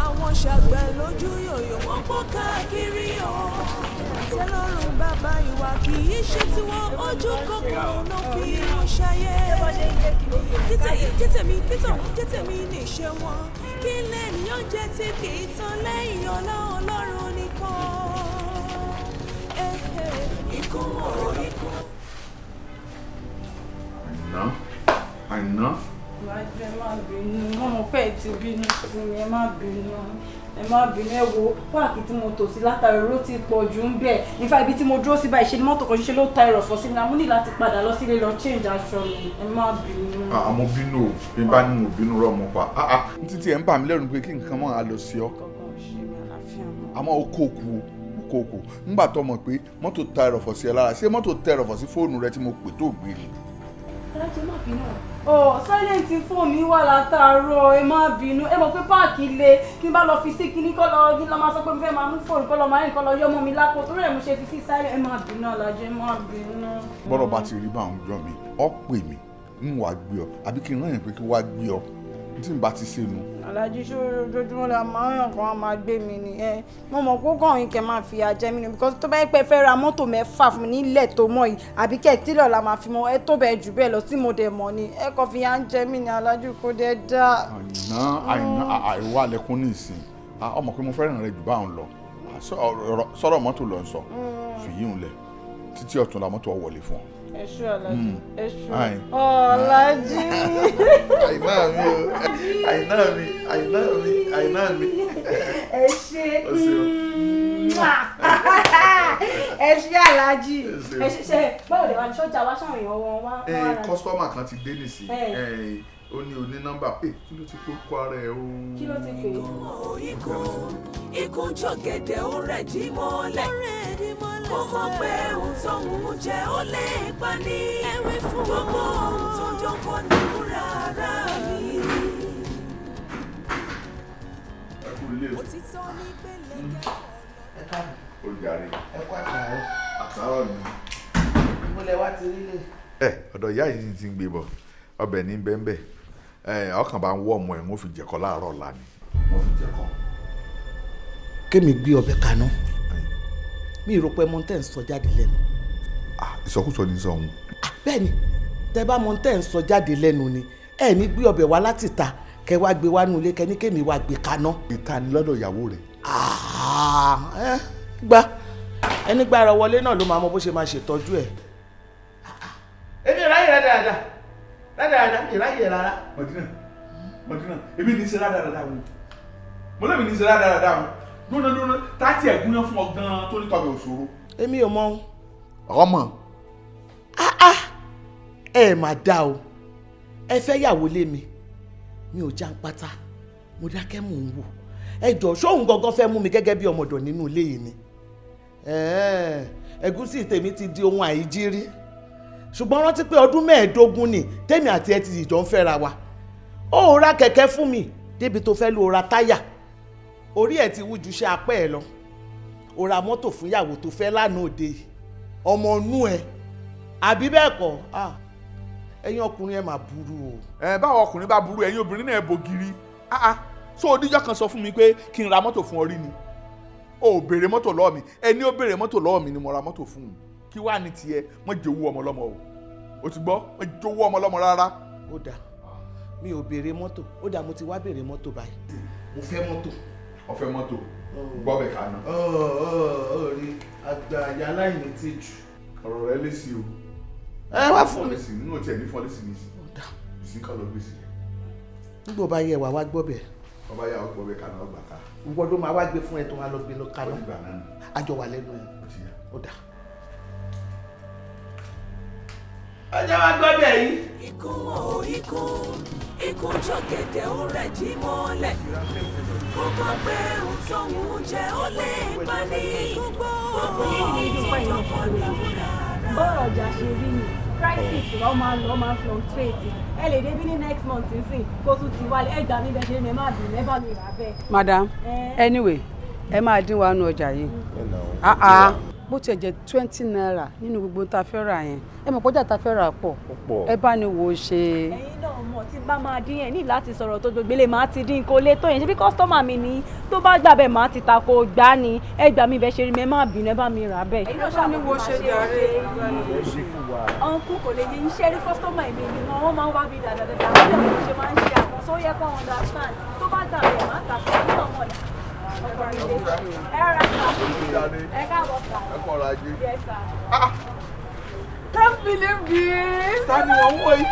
Àwọn ṣàgbẹ̀ lójú yòyò wọ́n pọ̀ káàkiri o. Ìtẹ́lọ́rùn bàbá ìwà kì í ṣe tiwọn ojú kòkòrò náà fi irun ṣayé. Jẹ́tẹ̀mí níṣẹ́ wọn kí lẹ́nìyàn jẹ́ tí kì í tán lẹ́yìn Ọlọ́run nìkan. Ikú ọ̀rọ̀ ikú. Àìná. Ẹ má bínú, mo mọ̀ pé ẹ ti bínú sí mi, ẹ má bínú. Ẹ má bínú, ẹ wo páàkì tí mo tò sí látàrí èrò ti pọ̀ jù ń bẹ̀. Nífà ibi tí mo dúró sí báyìí ṣe ni mọ́tò kan ṣiṣẹ́ ló ta ẹrọ̀fọ̀ sí mi. Mo ní láti padà lọ sílé lọ change aṣọ mi. Ẹ má bínú. Àmọ́ bínú o, bí n bá ní mo bínú rọ̀ mọ́ pa. Títí ẹ̀ ń bà mí lẹ́rù pé kí nǹkan máa lọ sí ọ. Àmọ́ o kò kú nígbà tó mọ̀ pé mọ́tò ta ẹrọ̀fọ̀ sí ẹ lára ṣé mọ́tò ta ẹrọ̀fọ̀ sí fóònù rẹ tí mo pè tó gbé ni. Alájẹ má bínú. Silent fóònù mi wà látàárọ̀, ẹ má bínú. Ẹ mọ̀ pé páàkì le kí n bá lọ fi sí kíní kọ́ lọ máa sọ pé mo fẹ́ máa mú fóònù kọ́ lọ máa rìn kọ́ lọ yọ ọmọ mi lápò torí ẹ̀ mo ṣe fi sí silent. Ẹ má bínú Alájẹ, ẹ má bínú. Bọ́dọ̀ bá ti rí bá àwọn jọ mi ọ pè mí ń wá gbé ọ àbí kí n rán yẹn pé kí wá gbé ọ tí n bá ti ṣe nu. Alájí ṣó ojoojúmọ́ la máa ń yàn kan máa gbé mi ni ẹ mo mọ̀ kó kàn yín kẹ́ máa fi àjẹ mi ni because tó bá yẹ pé fẹ́ ra mọ́tò mẹ́fà fún mi nílẹ̀ tó mọ̀ yìí àbí kẹ́ tílọ̀ la máa fi mọ ẹ tó bẹ́ẹ̀ jù bẹ́ẹ̀ lọ tí mo dẹ̀ mọ̀ ni ẹ kàn fi à ń jẹ mí ni Alájí kò dé dá. Àìná àìwá lẹkún ní ìsìn ọmọ pé mo fẹ́ràn rẹ jù báwọn lọ sọ̀rọ̀ mọ́tò lọ sọ fìyíhùn lẹ̀ títí ọ̀tún la mọ́tò wọlé fún ọ. Ẹ ṣú Alájí, ẹ ṣú Alájí. Àìná mi. Ẹ ṣé Alájí. Ẹ ṣe báwo lè wá ní sọ́jà wá sáwọn èèyàn wọn wá. Kọ́sítọ́mà kan ti dé nìsín ó ní oní nọ́mbà kí ló ti kó kó ara ẹ̀ o. Kí ló ti pè é. Ikú jọ̀gẹ̀dẹ̀ ó rẹ̀ dí mọ́lẹ̀. Mo mọ̀ pé ohun tó ń jẹ ó lè pa ní. Ẹ̀rí fún gbogbo ohun tó ń jókòó ní wúrà ara mi. Òtítọ́ ní pẹ̀lẹ́ kẹ́kọ̀ọ́. Ó jàre. Ẹ kú àtàrà. Àtàrà ni. Ìmúlẹ̀ wá ti rí lè. Ọ̀dọ̀ ìyá yìí ti ń gbé bọ̀ ọbẹ̀ ní bẹ́ńbẹ́ ọkàn bá ń wọ́ ọmọ ẹ̀ wọ́n fi jẹ̀kọ́ láàárọ̀ ọ̀la ni wọ́n fi jẹ̀kọ́. Kémi gbé ọbẹ̀ kaná mi rò pé mọ́tẹ́ ń sọ jáde lẹ́nu. Ìsọkúsọ ní sọ òun. Bẹ́ẹ̀ni tẹ bá mọ́tẹ́ ń sọ jáde lẹ́nu ni ẹ ní gbé ọbẹ̀ wá láti ta kẹ wá gbé wá nulẹ̀ kẹ ní kémi wá gbé kaná. Ìta ni lọ́dọ̀ ìyàwó rẹ̀. Gbá ẹni gbára wọlé náà ló máa mọ bó ṣe máa ṣètọ́jú ẹ̀. Èmi ìráyè rẹ̀ dáadáa ìráyè rárá. Mọ̀dínà èmi ní í ṣe rádaràdà wọn mo lẹ́mi ní í ṣe rádaràdà wọn dúnadúnad táàtì ẹ̀gúnyán fún ọ gan-an tó ní tọ́bẹ̀ òṣòro. Èmi ò mọ. Ọmọ. Ẹ mà dá o ẹ fẹ́ yàwó lé mi ò já ń pátá mo dákẹ́ mò ń wò ẹ jọ ṣóun gangan fẹ́ mú mi gẹ́gẹ́ bí ọmọdọ̀ nínú ilé yìí ni. Ẹ̀gúsí tèmi ti di ohun àìjírí ṣùgbọ́n rántí pé ọdún 15 ni tèmi àti ẹ ti jọ ń fẹ́ra wa ó ra kẹ̀kẹ́ fún mi débi tó fẹ́ lo ra táyà orí ẹ̀ ti wú ju iṣẹ́ apẹ́ ẹ̀ lọ o ra mọ́tò fún ìyàwó tó fẹ́ lánàá òde ọmọ inú ẹ̀ àbí bẹ́ẹ̀ kọ́ ẹ̀yin ọkùnrin ẹ̀ máa burú o. báwo ọkùnrin bá burú ẹ̀yin obìnrin náà bògiri so odíjọ́ kan sọ fún mi pé kí n ra mọ́tò fún ọ rí ni o ò béèrè mọ́tò lọ́wọ́ mi ẹni ó béèrè mọ́tò lọ́wọ́ mi ni mo ra mọ́tò fún un kí wàá ní tiẹ̀ mọ́ jẹ́ owó ọmọ lọ́mọ o ti gbọ́ mọ́ jẹ́ owó ọmọ lọ́mọ rárá. ó dà mi ò béèrè mọ́tò ó dà mo ti wá béèrè mọ́tò báyìí mo fẹ́ mọ́tò. o fẹ́ mọ́tò gbọ́ bẹ̀ kaná. rí àgbà àyà aláìní tí jù. ọ̀rọ̀ rẹ lé sí o. wá fún mi. nínú òtí ẹ̀ ní fọ́lẹ́sì ní ìsìn kan lọ gbé sí. nígbà bá yẹ wá gbọ́ bẹ̀. ọba yà ọgbọ́ bẹ̀ kaná ọgbà ká. ìwọ ló máa wá gbé fún ẹ tó máa lọ gbé lọ kaná. àjọ wà lẹ́nu ẹ̀ ó dà. ọjọ́ wa gbọ́ bẹ̀ yìí. ikú jọ̀gẹ̀dẹ̀ ó rẹ̀ jí mọ́lẹ̀ kó má pé ohun tóun jẹ́ ó lè pa ní gbogbo ìjọpọ̀ lẹ́wọ̀n. bọ́ọ̀rọ̀ ọjà ṣe rí ni crisis lọ́ máa fluctuate ẹ lè débí ní next month nsìn kó tún ti wálé ẹgbàá mi bẹ ṣe ní ẹ má bì lẹ́bàá mi rà bẹ́ẹ̀. madam anyway ẹ máa dín wa nù ọjà yìí bó tiẹ̀ jẹ́ 20 naira nínú gbogbo tá a fẹ́ rà yẹn ẹ mọ̀ pọ́jà tá a fẹ́ rà pọ̀ ẹ bá ní wo ṣe. ẹ̀yin náà mọ̀ tí bá máa dín yẹn ní láti sọ̀rọ̀ tó gbélé máa ti dín kó lé tó yẹn ṣe bí kọ́sítọ́mà mi ní tó bá gbà bẹ́ẹ̀ máa ti ta ko gbá ni ẹ gbà mí bẹ́ẹ̀ ṣe rí mi ẹ má bínú ẹ bá mi rà bẹ́ẹ̀. ẹ̀yin náà ní wo ṣe jàre. ọ̀nkú kò lè yẹ iṣẹ́ rí kọ́sítọ́mà mi ni wọ́n máa ń wá bí dáadáa wọ́n ṣe máa ń ṣe àwọn tó yẹ kó understand tó bá gbà bẹ́ẹ̀ máa ta ko ní ọmọ Can't believe this. Tani wọ́n wọ̀ yìí.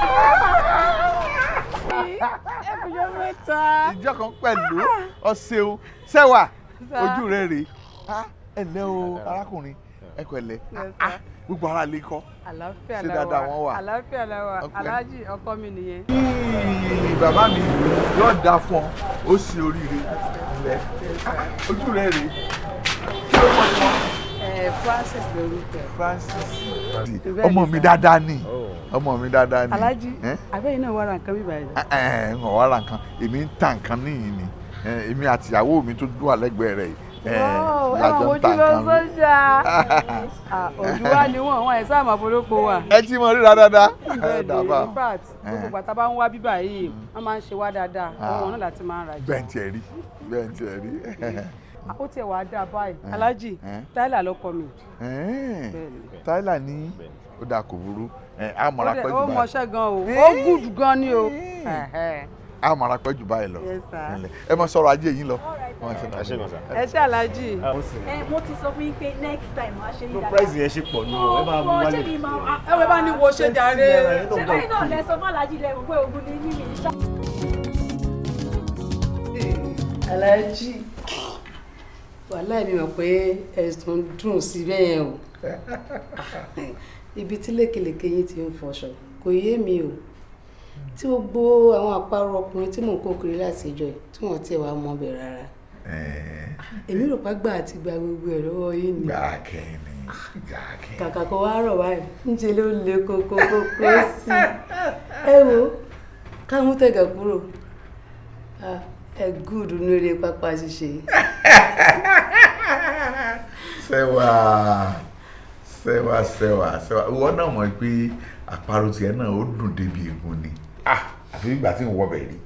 Ẹ̀fùjọ́ mẹ́ta. Ìjọ kan pẹ̀lú ọ̀sẹ̀un sẹ́wà ojú rẹ̀ rèé. Ẹ ǹlẹ́ o arákùnrin ẹ pẹ̀lẹ́ gbogbo ara lè kọ́. Àlàáfíà ṣé dáadáa wọ́n wà. Àlàáfíà la wà. Aláàjì ọkọ mi nìyẹn. Bàbá mi yóò dáa fún ọ ó ṣe oríire ńlẹ̀ ojú rẹ̀ rèé. Kí ló mọ̀ ní wọn? Francis lórúkọ. Francis ọmọ mi dáadáa ni ọmọ mi dáadáa ni. Aláàjì abẹ́yìn náà wá ra nǹkan bíbá yìí. ń wá ra nǹkan èmi ń ta nǹkan níyìn ni èmi àti ìyàwó mi tó dúwà lẹ́gbẹ̀ẹ́ rẹ̀ lájọ ń ta nǹkan mi. òdùwà ni wọn ẹ̀ sáà máa polówó wa. ẹ ti mọ ríra dáadáa. bẹ́ẹ̀ni in fact gbogbo àtà bá ń wá bíbá yìí wọ́n máa ń ṣe wá dáadáa wọn náà láti máa ń rajà. bẹ́ẹ̀ tiẹ̀ rí. ó tiẹ̀ wá dáa báyìí aláàjì táìlà lọ́kọ mi. táìlà ní ó dáa kò burú àmọ̀ra pẹ́ jù báyìí. ó mọṣẹ́ gan o ó gùdù gan ni o. àmọ̀ra pẹ́ jù báyìí lọ ẹ mọ sọ̀rọ̀ ajé yín lọ. ẹ ṣe aláàjì. mo ti sọ fún yín pé next time a ṣe yín dáadáa. price yẹn ṣe pọ̀ nù ẹ bá mú wálé. ẹ bá ní wo ṣe jàre. ṣé báyìí náà lẹ sọ fún aláàjì rẹ pé ogun ni mímì ń ṣá. aláàjì wàhálà mi mọ̀ pé ẹ̀sùn dùn sí bẹ́ẹ̀ o ibi tí lékelèké yín ti ń fọṣọ kò yé mi o tí gbogbo àwọn àparò ọkùnrin tí mò ń kó kiri láti ìjọ yìí tí wọ́n tiẹ̀ wá mọ́ bẹ̀ rárá èmi rò pá gbà àti gba gbogbo ẹ̀ lọ́wọ́ yín ni kàkà kó wá rọ̀ báyìí níṣẹ́ ló le kókó sí ẹ wo káwọn tẹ̀gà kúrò ẹ gúdù ní eré pápá ṣíṣe. sẹ́wà ìwọ náà mọ̀ pé àparò tiẹ̀ náà ó dùn débi ègún ni àfi ìgbà tí ń wọ bẹ̀ rí.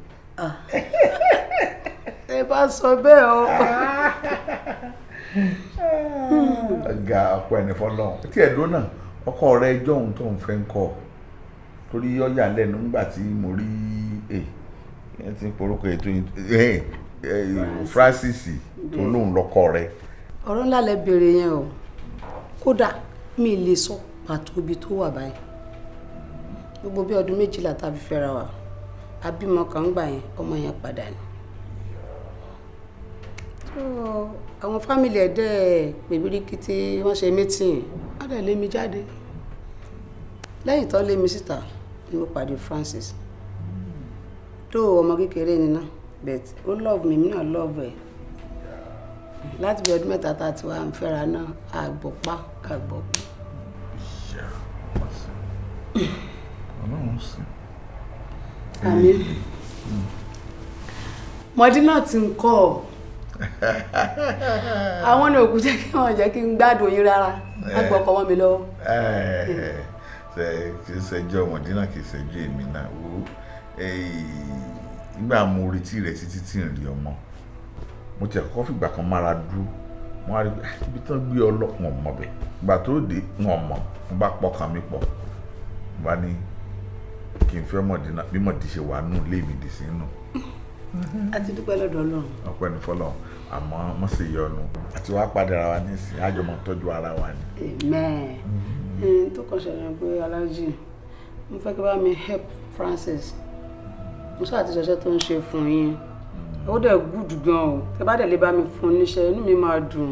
ẹ bá sọ bẹ́ẹ̀ o. ọ̀gá ọ̀pọ̀ ẹni fọlọ́run tí ẹ̀ lónà ọkọ rẹ ẹjọ́ ohun tó ń fẹ́ ń kọ́ torí ọ̀yà lẹ́nu nígbà tí mo rí ẹ ti ń porúkọ ètò Francis tó lóun lọ́kọ rẹ. ọ̀rọ̀ ńlá lẹ béèrè yẹn o kódà mi lè sọ pàtó ibi tó wà báyìí gbogbo bí ọdún 12 tàbí fẹ́ra wa abímọ kan gbà yẹn ọmọ yẹn padà ni. àwọn fámìlì ẹ̀dẹ́ pèbíríkì tí wọ́n ṣe mítìn wọ́n dẹ̀ lé mi jáde lẹ́yìn tó lé mi síta ni mo pàdé Francis tó ọmọ kékeré ni náà but ó love mi náà love ẹ̀ láti bí ọdún 3 tá a ti wá ń fẹ́ra náà àgbọ̀pá. Ọlọ́run sí. àmín. Mọ̀dínà ti ń kọ́ ọ. Àwọn ní òkú jẹ́ kí wọ́n jẹ́ kí n gbádùn yín rárá. Wọ́n gbọ́ ọkọ̀ wọn mi lọ́wọ́. Kì í ṣẹjọ́ Mọ̀dínà kì í ṣẹjọ́ èmi náà wò ó. Nígbà mo retí rẹ̀ títí tí ń rí ọmọ mo ti ẹ̀kọ́ fìgbà kan mára dúró wọ́n á rí ibi tán gbé ọlọ́pàá ọmọ bẹ̀ ìgbà tó dé wọn mọ̀ mo bá pọkàn mi pọ̀ mo bá ní kí n fẹ́ Mọ̀dínà bí Mọ̀dí ṣe wà nù lé mi dì sí nù. A ti dúpẹ́ lọ́dọ̀ Ọlọ́run. Ọpẹ́ ní fọ́lọ́run àmọ́ mo sì yọnu àti wàá padà ara wa nísìnyí àjọmọ̀ tọ́jú ara wa ni. Amen. Tó kàn ṣẹlẹ̀ pé Aláàjì mo fẹ́ kí bá mi help Francis mo sáà ti ṣẹṣẹ́ tó ń ṣe fún yín ó dẹ̀ gùdù gan o tẹ bá dẹ̀ lè bá mi fún níṣẹ́ inú mi máa dùn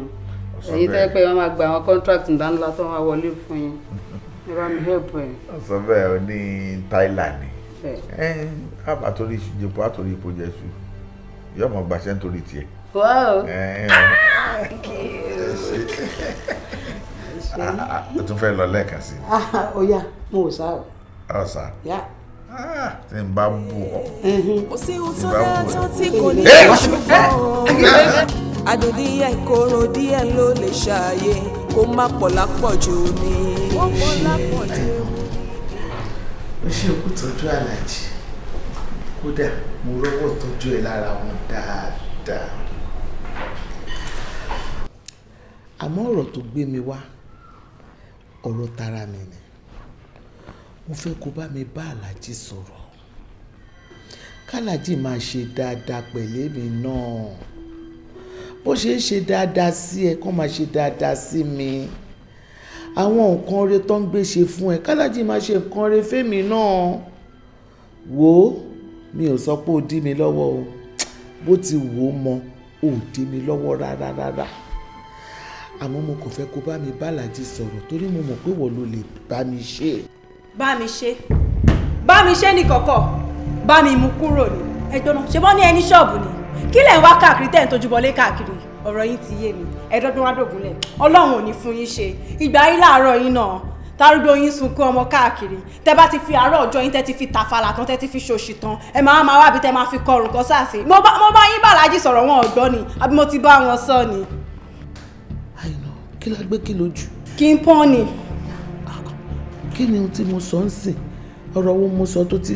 èyí tẹ́ pé wọ́n máa gba àwọn contract ńláńlá tó máa wọlé fún yín ẹ bá mi help ẹ. ọ̀sán bẹ́ẹ̀ o ní Thailand ni àbátorí ìṣùjẹpọ àtòrí ipò jésù yóò mọ gbàṣẹ nítorí tiẹ̀. Wow. o tún fẹ́ lọ lẹ́ẹ̀kan sí. Ó yá mo ò sá o. Ọ̀sà. Tí n bá bù ọ́. Kò sí ohun tó dáa tó tí kò ní ṣùgbọ́n àdùn díẹ̀ kóró díẹ̀ ló lè ṣàyè kó má pọ̀ lápọ̀jù ni. Ó ṣe òkú tọ́jú Aláàjì kódà mo rọ́wọ́ tọ́jú ẹ̀ lára wọn dáadáa. Àmọ́ ọ̀rọ̀ tó gbé mi wá ọ̀rọ̀ tara mi ni mo fẹ́ kó bá mi bá Aláàjì sọ̀rọ̀ k'Aláàjì máa ṣe dáadáa pẹ̀lú mi náà bó ṣe ń ṣe dáadáa sí ẹ kó máa ṣe dáadáa sí mi àwọn nǹkan rẹ tó ń gbé ṣe fún ẹ k'Aláàjì máa ṣe nǹkan rẹ fẹ́mi náà wò ó mi ò sọ pé ó dí mi lọ́wọ́ o bó ti wò ó mọ ó dí mi lọ́wọ́ rárá àmọ́ mo kàn fẹ́ kó bá mi bá Aláàjì sọ̀rọ̀ torí mo mọ̀ pé wọ́n ló lè bá mi ṣe. Bá mi ṣe ní kọ̀kọ̀ bá mi mú kúrò ní ẹjọ́ náà ṣe bọ́ ní ẹni ṣọ́ọ̀bù ni kí lẹ̀ ń wá káàkiri tẹ̀ ń tójú bọlé káàkiri ọ̀rọ̀ yín ti yé mi ẹ̀ẹ́dọ́gbọ́n wá dògúnlẹ̀ Ọlọ́run ò ní fún yín ṣe ìgbà yín láàárọ̀ yín náà tárúgbó yín sunkún ọmọ káàkiri tẹ bá ti fi àárọ̀ ọjọ́ yín tẹ ti fi tàfàlà tán tẹ ti fi ṣòṣì tán ẹ máa wá bí tẹ máa fi kọrùn kan sáàsì mo bá yín bá Aláàjì sọ̀rọ̀ wọn ọ̀gbọ́n ni àbí mo ti bá wọn sọ ni. àìnà kí la gbé kí lójú. kí n pọ́n ni. kí ni ohun tí mo sọ ń sìn ọ̀rọ̀ wo mo sọ tó ti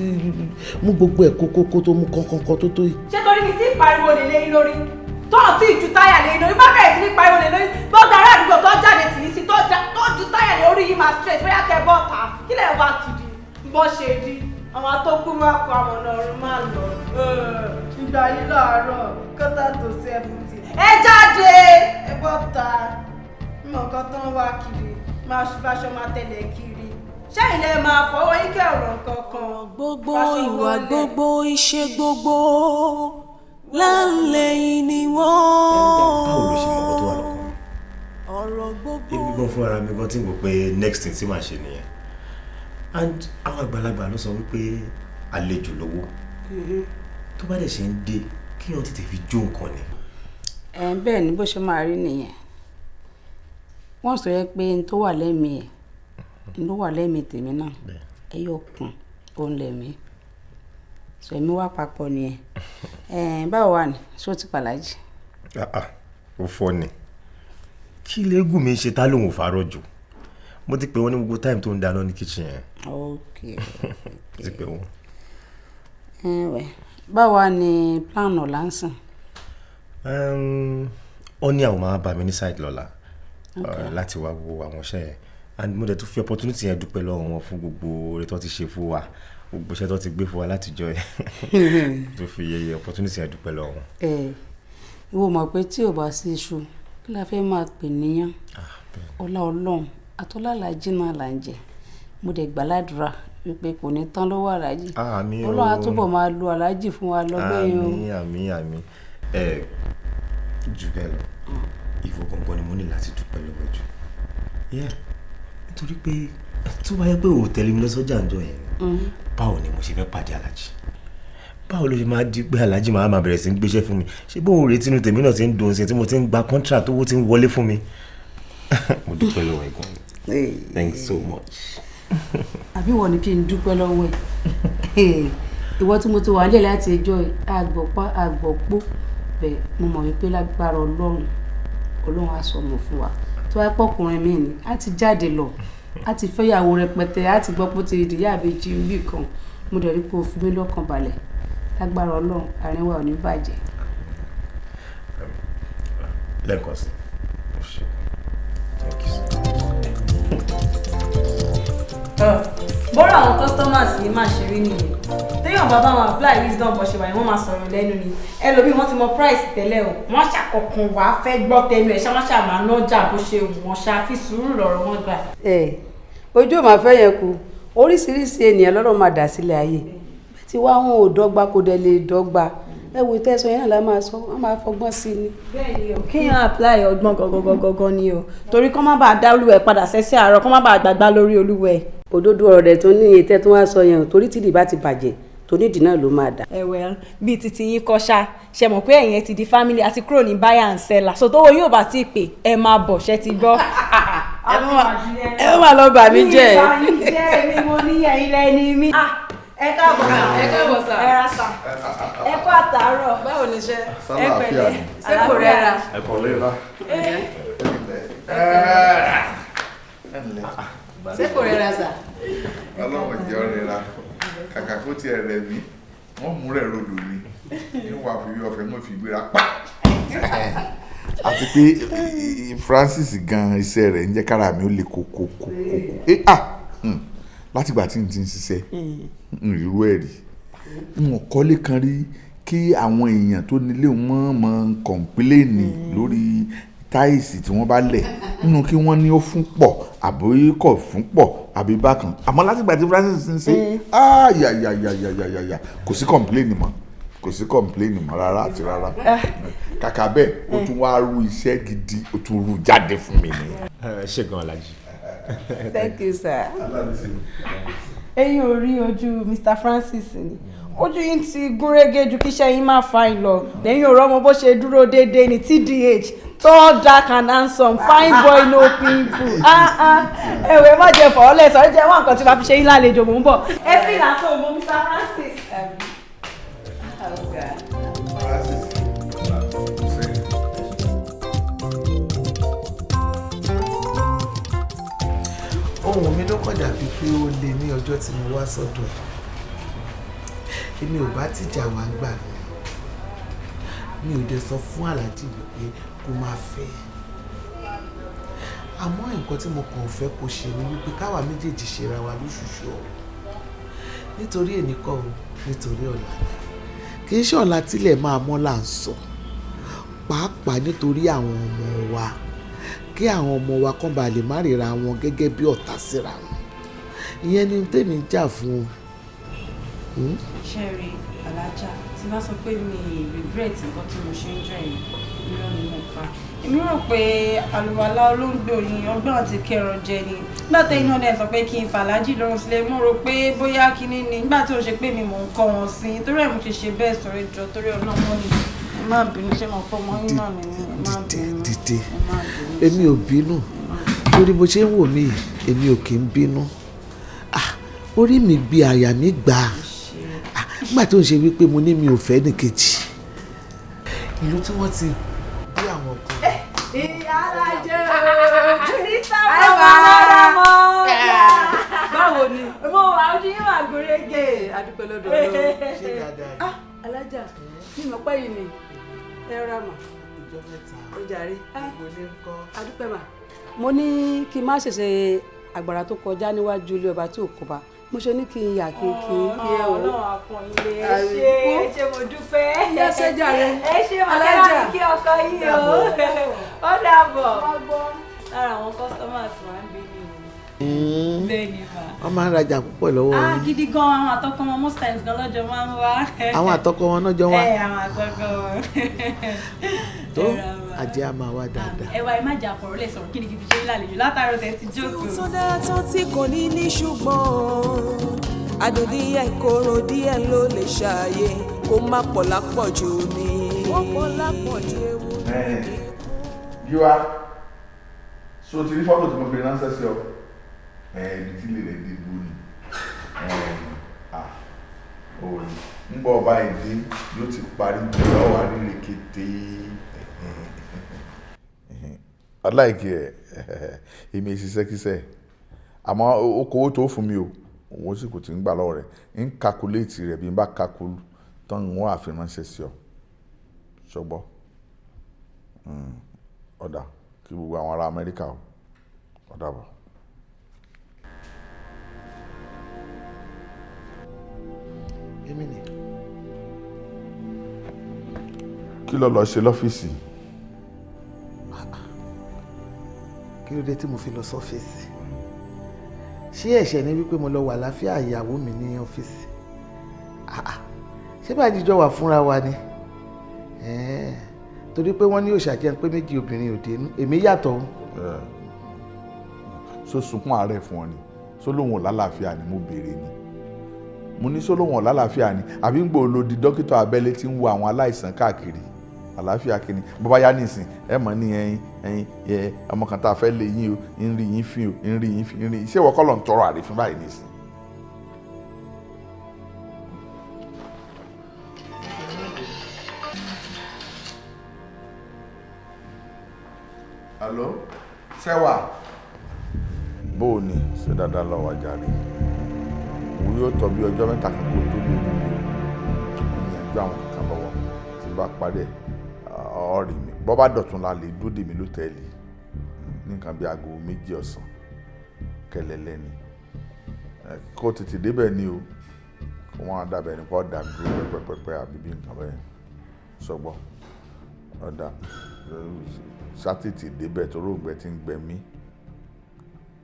mú gbogbo ẹ̀ kókó tó mú kankan tó tó yìí. ṣé torí mi ti pariwo lè lé yín lórí tó ọ̀ tí ju táyà lé yín lórí bá bẹ̀rẹ̀ sí ní pariwo lè lórí tó darí àdúgbò tó jáde tì ní sí tó ju táyà lé orí yìí máa straight bóyá kẹ bọ́ọ̀ta kí lè wá kiri bọ́ ṣe rí àwọn tó kú máa kó àwọn ọ̀nà ọ̀run máa lọ ìgbà yìí láàárọ̀ kọ́tà tó sẹ́fùtì ẹ jáde ẹ bọ́ọ̀ta mọ̀ nǹkan tó ń wá kiri máa fàṣọ máa tẹ̀lé kiri ṣẹ́yìn lẹ máa fọwọ́ yín kẹ́ ọ̀rọ̀ kankan. Gbogbo ìwà gbogbo iṣẹ́ gbogbo láńlẹ́yìn ni wọ́n. Báwo ló ṣe mọ ọkọ tó wà lọ́kàn? Ọ̀rọ̀ gbogbo. Èmi gan fúnra mi gan tí mo pé next thing tí màá ṣe nìyẹn. And àwọn àgbàlagbà ló sọ wípé àlejò lówó. Tó bá dẹ̀ ṣe ń dé kí wọ́n tètè fi jó nǹkan ni. Bẹ́ẹ̀ ni bó ṣe máa rí nìyẹn. Wọ́n sọ yẹ pé n tó wà lẹ́mìí ẹ̀ n tó wà lẹ́mìí tèmi náà ẹyọ kan òun lẹ̀mí sọ èmi wá papọ̀ nìyẹn. Báwo wà ní ṣó ti pàlájì. Ó fọ́ ni kí lẹ́gùn mi ṣe tá lóun ò farọ́ jù mo ti pè wọ́n ní gbogbo time tó ń dáná ní kitchen yẹn. ok ti pè wọ́n. báwo wà ní plan ọ̀la ń sìn. ó ní àwọn máa bá mi ní site lọ́la láti wá wo àwọn iṣẹ́ yẹn and mo dẹ̀ tún fi opportunity yẹn dúpẹ́ lọ́wọ́ wọn fún gbogbo oore tó ti ṣe fún wa gbogbo iṣẹ́ tó ti gbé fún wa látijọ́ yẹn tó fi yẹyẹ opportunity yẹn dúpẹ́ lọ́wọ́ wọn. ìwọ mọ̀ pé tí ò bá sí iṣu kí la fẹ́ máa pè níyàn ọlá Ọlọ́run àtọ́lá Aláàjì náà là ń jẹ mo dẹ̀ gbàládùra wípé kò ní tán lọ́wọ́ Aláàjì Ọlọ́run á túbọ̀ máa lo Aláàjì fún wa lọ́gbẹ́yìn o. àmín jù bẹ́ẹ̀ lọ ìfọkànkan ni mo ní láti dúpẹ́ lọ́wọ́ jù nítorí pé tó bá yẹ pé ò tẹ̀lé mi lọ sọ́jà ńjọ́ yẹn báwo ni mo ṣe fẹ́ pàdé Aláàjì báwo ló ṣe máa di pé Aláàjì máa bẹ̀rẹ̀ sí ń gbéṣẹ́ fún mi ṣé bóun retí inú tèmi náà ti ń dùn sí tí mo ti ń gba contract owó ti ń wọlé fún mi mo dúpẹ́ lọ́wọ́ ẹ̀ gan thanks so much. àbí wọ́n ní kí n dúpẹ́ lọ́wọ́ ẹ̀ ìwọ tí mo ti wà nílẹ̀ láti ẹjọ́ àgbọ̀pọ̀ bẹ́ẹ̀ mo mọ̀ wípé lágbára ọlọ́run á sọ ọmọ fún wa tó wáá pọkùnrin mi ni á ti jáde lọ á ti fẹ́yàwó rẹpẹtẹ á ti gbọ́ pé ó ti di ìyá àbèjì orí kan mo dẹ̀ rí pé o fi mí lọ́kàn balẹ̀ lágbára ọlọ́run àárín wa ò ní bàjẹ́. lẹ́ẹ̀kan sí bọ́rọ̀ àwọn customers yìí máa ṣe rí nìyẹn téèyàn bá wọn apply wisdom bó ṣe wà yìí wọ́n máa sọ̀rọ̀ lẹ́nu ni ẹlòmíì wọ́n ti mọ price tẹ́lẹ̀ o wọ́n ṣàkọkàn wá fẹ́ gbọ́ tẹnu ẹ̀ ṣá máa nájà bó ṣe wù wọ́n ṣá fi sùúrù lọ́rọ̀ wọn gbà. ojú ò máa fẹ́ yẹn kú oríṣiríṣi ènìyàn lọ́rọ̀ máa dà sílẹ̀ ayé tí wá wọn ò dọ́gba kò dẹ̀ lè dọ́gba ẹwù tẹ̀sán yẹn la máa sọ wọ́n máa fọgbọ́n sí ni. bẹ́ẹ̀ni o kéèyàn apply ọgbọ́n gangan ni o torí kọ́ má bàa dá olúwẹ̀ padà sẹ́sẹ́ àárọ̀ kọ́ má bàa gbàgbá lórí olúwẹ̀. òdodo ọ̀rọ̀ rẹ̀ tó ní ètẹ́ tó wá sọ yẹn torí tìdí bá ti bàjẹ́ tó nídìí náà ló máa dà. ẹ̀wẹ̀ bíi titi yín kọ́ṣá ṣe mọ̀ pé ẹ̀yin ti di family àti kúrò ní buyer and seller so tówó yóò bá ti pè ẹ máa bọ̀ ṣẹ́ ti gbọ́. ẹ má lọ bà mí jẹ́. mi mo ní ẹ̀yin lẹ́ni mi. ẹ káàbọ̀ sà ẹ ra sà ẹ kó àtàárọ̀ báwo ni iṣẹ́ ẹ pẹ̀lẹ́ ṣé kò rẹ́ra. ẹ kò rẹ́ra. ṣé kò rẹ́ra sà. ọlọ́run jẹ́ ọ̀rẹ́ra kàkà kó tiẹ̀ rẹ̀ mí wọ́n mú rẹ̀ rodò mi níwà fi ọ̀fẹ́ mọ́ fi gbéra pa. àti pé Francis gan iṣẹ́ rẹ̀ ń jẹ́ kára mi ó le kókó látìgbà tí n ti ń ṣiṣẹ́ irú ẹ̀ rí wọn kọ́lé kan rí kí àwọn èèyàn tó nílé wọn mọ kọ̀ǹpléènì lórí táìsì tí wọ́n bá lẹ̀ nínú kí wọ́n ní ó fún pọ̀ àbí kò fún pọ̀ àbí bákan àmọ́ látìgbà tí Francis ń ṣe yàyàyàyàyàyà kò sí kọ̀ǹpléènì mọ́ rárá àti rárá kàkà bẹ́ẹ̀ ó tún wá rú iṣẹ́ gidi ó tún rú jáde fún mi ni. ṣé gan Alhaji. Thank you sir. ẹ̀yin ò rí ojú Mr. Francis ni ojú yín ti gúnrégé ju kíṣẹ́ yín máa fa ìlọ lẹ́yìn òrọ́ ọmọ bó ṣe dúró déédéé ní TDH tall dark and handsome fine boy no pimple ẹ̀wẹ̀ má jẹ fọ́ ọ́lẹ̀ sọ̀rọ̀ jẹ́ wọ́n nǹkan tí wàá fi ṣe yín lálejò mò ń bọ̀ ẹ fi ìlànà ògbó Mr. Francis. ohun mi ló kàn dàbí pé ó le ní ọjọ́ tí mo wá sọ́dọ̀ èmi ò bá tìjà wá gbà mi ò dẹ̀ sọ fún Aláàjì wípé kó máa fẹ́ àmọ́ nǹkan tí mo kàn fẹ́ kó ṣe ni wípé káwa méjèèjì ṣera wa lóṣooṣù ọ̀ nítorí ènìkọ́ o nítorí ọ̀la kì í ṣe ọ̀la tílẹ̀ máa mọ́ là ń sọ pàápàá nítorí àwọn ọmọ wa kí àwọn ọmọ wa kàn bá lè má ríra wọn gẹ́gẹ́ bí ọ̀tá síra wọn ìyẹn ni tèmi jà fún un. ṣẹ́rí alájà tí bá sọ pé mi regret nǹkan tí mo ṣe ń jẹ́ yìí irọ́ ni mo pa èmi rò pé àlùwàlá olóńgbò yìí ọgbọ́n àti kẹran jẹ ni nígbà tí iná dẹ̀ sọ pé kí n fàlájì lọ́rùn sílẹ̀ mo rò pé bóyá kíní ni nígbà tí ó ṣe pé mi mò ń kọ́ wọn sí torí ẹ̀ mo ṣe ṣe bẹ́ẹ̀ sọ̀rọ̀ ìjọ torí ọ̀nà mọ́ ni má bínú ṣe máa fọ́ ọmọ yín náà nínú má bínú dìde èmi ò bínú torí bó ṣe ń wò mí èmi ò kì í bínú orí mi gbé àyà mi gbà nígbà tó ń ṣe wípé mo ní mi ò fẹ́ nìkejì ìlú tí wọ́n ti bí àwọn ọkùnrin. ìyálàjẹ sísá bàbá lọ́mọ báwo ni mo wà ojú yín wà gúrégé adúpẹ́ lọ́dọ̀ Ọlọ́run. ṣé dáadáa. alájà ní ìmọ̀pẹ́ yìí ni ẹ rà mà ọjọ́ mẹ́ta ó jàre. ìwé ní kọ́. adúpẹ́ mà. mo ní kí n má ṣẹ̀ṣẹ̀ àgbàrá tó kọjá níwájú ilé ọba tí ò kọba mo ṣe ní kí n yà kí n yẹ o. Ọlọ́run àpọ̀nlé ẹ ṣé mo dúpẹ́ ẹ ṣé jàre ẹ ṣé màkàrà kí ọkọ yìí o ó dàbọ̀ lára àwọn customers máa ń bí mi bẹ́ẹ̀ ni mà. wọ́n máa ń rajà púpọ̀ lọ́wọ́ yín. gidi gan àwọn àtọkọ wọn most times gan lọ́jọ́ máa ń wá. àwọn àtọkọ wọn náà jọ wá. àwọn àtọkọ wọn. tó ajé a máa wá dáadáa. ẹ wá ẹ má jà àpọ̀rọ̀ lè sọ̀rọ̀ kí ni kí n fi ṣe yín lálejò látàárọ̀ tẹ̀ ti jókòó. tó dáa tán tí kò ní ní ṣùgbọ́n adùn díẹ̀ kóró díẹ̀ ló lè ṣàyè kó má pọ̀ lápọ̀jù ni. ó pọ̀ lápọ̀jù ewu ni. Yíwá so ti rí fọ́tò tí mo fi ránṣẹ́ sí ọ ibi tí lè rẹ̀ dé dúró ni òòrùn ń bọ̀ ọba ìdí yóò ti parí ìjọba wà nílé kété. aláìkí ẹ èmi ìṣiṣẹ́kíṣẹ́ àmọ́ okòwò tó fún mi o òun sì kò tí ń gbà lọ́wọ́ rẹ̀ ń kakuléètì rẹ̀ bí n bá kakulu tán ń wọ́n àfiránṣẹ́ sí ọ ṣọgbọ́ ọ̀dà kí gbogbo àwọn ará Amẹ́ríkà ọ̀dà bọ̀. èmi ni. kí ló lọ ṣe lọ́fíìsì? kí ló dé tí mo fi lọ sọ́fíìsì? ṣé ẹ̀ṣẹ̀ ni wípé mo lọ wà láfíà ìyàwó mi ní ọ́fíìsì? ṣé bá jíjọ wà fúnra wa ni? torí pé wọ́n ní òòṣà jẹ́ pé méjì obìnrin ò dénú èmi yàtọ̀. so sunkún àárẹ̀ fún ọ ni so lóun ò lálàáfíà ni mo béèrè ni mo ní so lóun ò lálàáfíà ni àbí ń gbòòlò di dókítà abẹ́lé tí ń wo àwọn aláìsàn káàkiri àlàáfíà kìíní bọ́bá yá nìsín ẹ mọ̀ ní ẹyin ọmọ kan tá a fẹ́ lé yín o ń rí yín fín o ń rí yín fín ń rí iṣẹ́ ìwọ kọ́ ló ń tọrọ àrífín báyìí nìsín. Hello? Ṣẹ́wà. Bó o ní ṣe dáadáa lọ wà jàre. Òun yóò tọ́ bí ọjọ́ mẹ́ta kan kó tó lè rí mi. Ìyànjú àwọn kankan lọ́wọ́ tí bá parí ẹ̀ ọ̀rì mi. Bọ́ bá dọ̀tún la lè dúdè mi lótẹ́ẹ̀lì ní nǹkan bí aago 2 ọ̀sán kẹlẹ́lẹ́ ni. Kó tètè débẹ̀ ni o. Kó wọ́n á dàbẹ̀ nípa ọ̀dà dúró pẹ́pẹ́pẹ́ àbí bí nǹkan bẹ́ẹ̀ sọ́gbọ́. Ọ̀dà sátìtì débẹ̀ tó rògbẹ́ tí ń gbẹ mí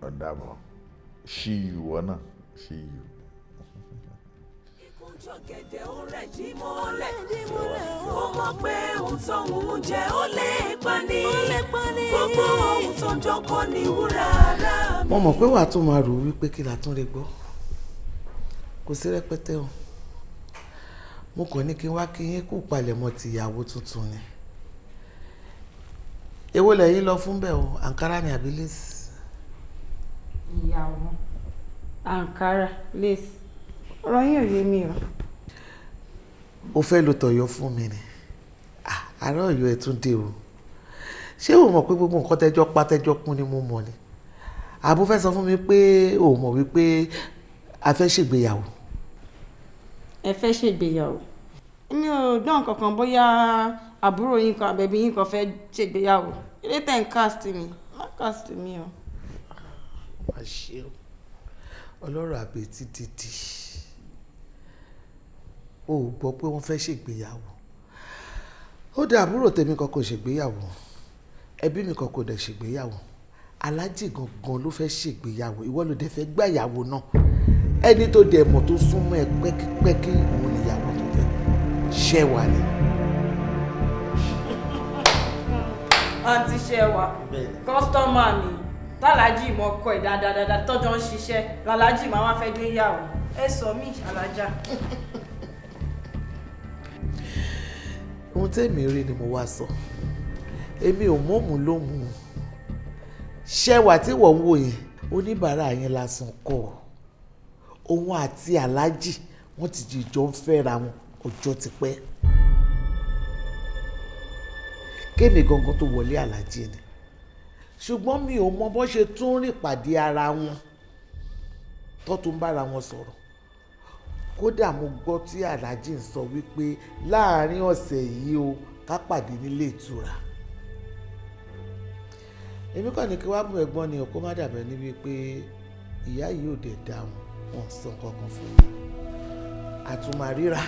ọ̀dàbọ̀ ṣí ìwọ náà ṣí ìwọ. ìkúnjọ̀gẹ̀dẹ̀ ó rẹ̀ jí mọ́lẹ̀ ó mọ̀ pé ohun tó ń jẹ ó lè pani gbogbo ohun tó ń jọkọ ní wúrà rà mí. mo mọ̀ pé wàá tún máa rò wípé kí la tún lè gbọ́ kò sí rẹpẹtẹ o mo kàn ní kí n wá kí yín kú palẹ̀mọ́ ti ìyàwó tuntun ni. Èwo lẹ́yìn lọ fún bẹ́ẹ̀ o Ankara ni àbí lace? ìyàwó Ankara lace ọ̀rọ̀ yín ò yé mi o. o fẹ́ lo tọ̀yọ̀ fún mi ni àárọ̀ ọ̀yọ́ ẹ̀ tún dé o ṣé o mọ̀ pé gbogbo nǹkan tẹ́jọ́ pa tẹ́jọ́ kún ni mo mọ̀ ni àbú fẹ́ sọ fún mi pé o mọ̀ wípé a fẹ́ ṣègbéyàwó. ẹ fẹ́ ṣègbéyàwó mi ò dán kankan bóyá àbúrò yín kan àbẹ̀bí yín kan fẹ́ ṣègbéyàwó ilé tẹ̀ ń cast mi má cast mi o. má ṣe o ọlọ́rọ̀ àbètí dídì o ò gbọ́ pé wọ́n fẹ́ ṣègbéyàwó ó dé àbúrò tèmi kan kò ṣègbéyàwó ẹbí mi kan kò dẹ̀ ṣègbéyàwó alájì gangan ló fẹ́ ṣègbéyàwó ìwọ ló dẹ̀ fẹ́ gbàyàwó náà ẹni tó dẹ̀ mọ̀ tó súnmọ́ ẹ pẹ́kípẹ́kí òun níyàwó tó fẹ́ Ṣẹ́wà ni. àǹtí Ṣẹ́wà kọ́sítọ́mà mi tàlájì mọ́ ọkọ ẹ̀ dáadáa tọ́jọ́ ń ṣiṣẹ́ làlájì máa wá fẹ́ gbé yàwó ẹ sọ mí alájà. ohun tẹ́mi rí ni mo wá sọ èmi ò mọ̀mú ló mú un Ṣẹ́wà tí wọ́n ń wò yẹn oníbàárà yẹn lásán kọ́ òun àti alájì wọ́n ti jìjọ ń fẹ́ra wọn ọjọ́ ti pẹ́ kémi gangan tó wọlé alájì ni ṣùgbọ́n mi ò mọ bó ṣe tún rìn pàdé ara wọn tó tún bára wọn sọ̀rọ̀ kódà mo gbọ́ tí alájì ń sọ wípé láàárín ọ̀sẹ̀ yìí o ká pàdé nílé ìtura èmi kàn ní kí wàá mú ẹ̀gbọ́n ni ọkọ má dàbẹ̀ níbi pé ìyá yìí ò dẹ̀ dáhùn wọn sọ kankan fún mi àtúmọ̀ríra.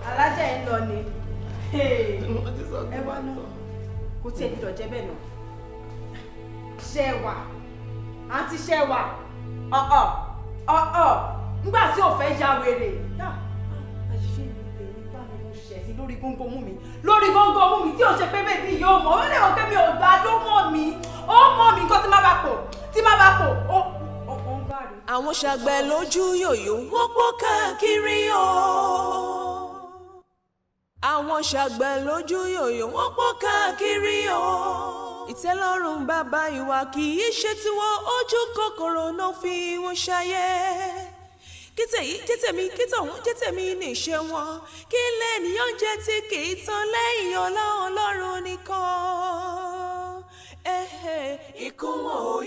alájà ẹ lọ ni ẹ wá náà kò tí ẹ gbọ́dọ̀ jẹ bẹ́ẹ̀ náà Ṣẹ́wà àǹtí Ṣẹ́wà nígbà tí ò fẹ́ ya wèrè àṣìṣe mi lè nígbà mi mo ṣẹ̀ sí lórí góńgó mú mi tí ò ṣe pé bèbí yóò mọ̀ ó lè wọ́n pé mi ò gbádùn mọ́ mi ó mọ̀ mi nǹkan tí má bá pò ó ń bá rí. àwọn ṣàgbẹ̀ lójú yòyò wọ́n pọ̀ káàkiri o. àwọn ṣàgbẹ̀ lójú yòyò wọ́n pọ̀ káàkiri o. ìtẹ́lọ́rùn bàbá ìwà kì í ṣe tiwọn ojú kòkòrò náà fi wọ́n ṣayé. kí tèyí jẹ́ tèmi kí tọ̀hún jẹ́ tèmi níṣe wọn kí lẹ́nìyàn jẹ́ tí kì í tán lẹ́yìn Ọlọ́run nìkan. Ikú wọn ò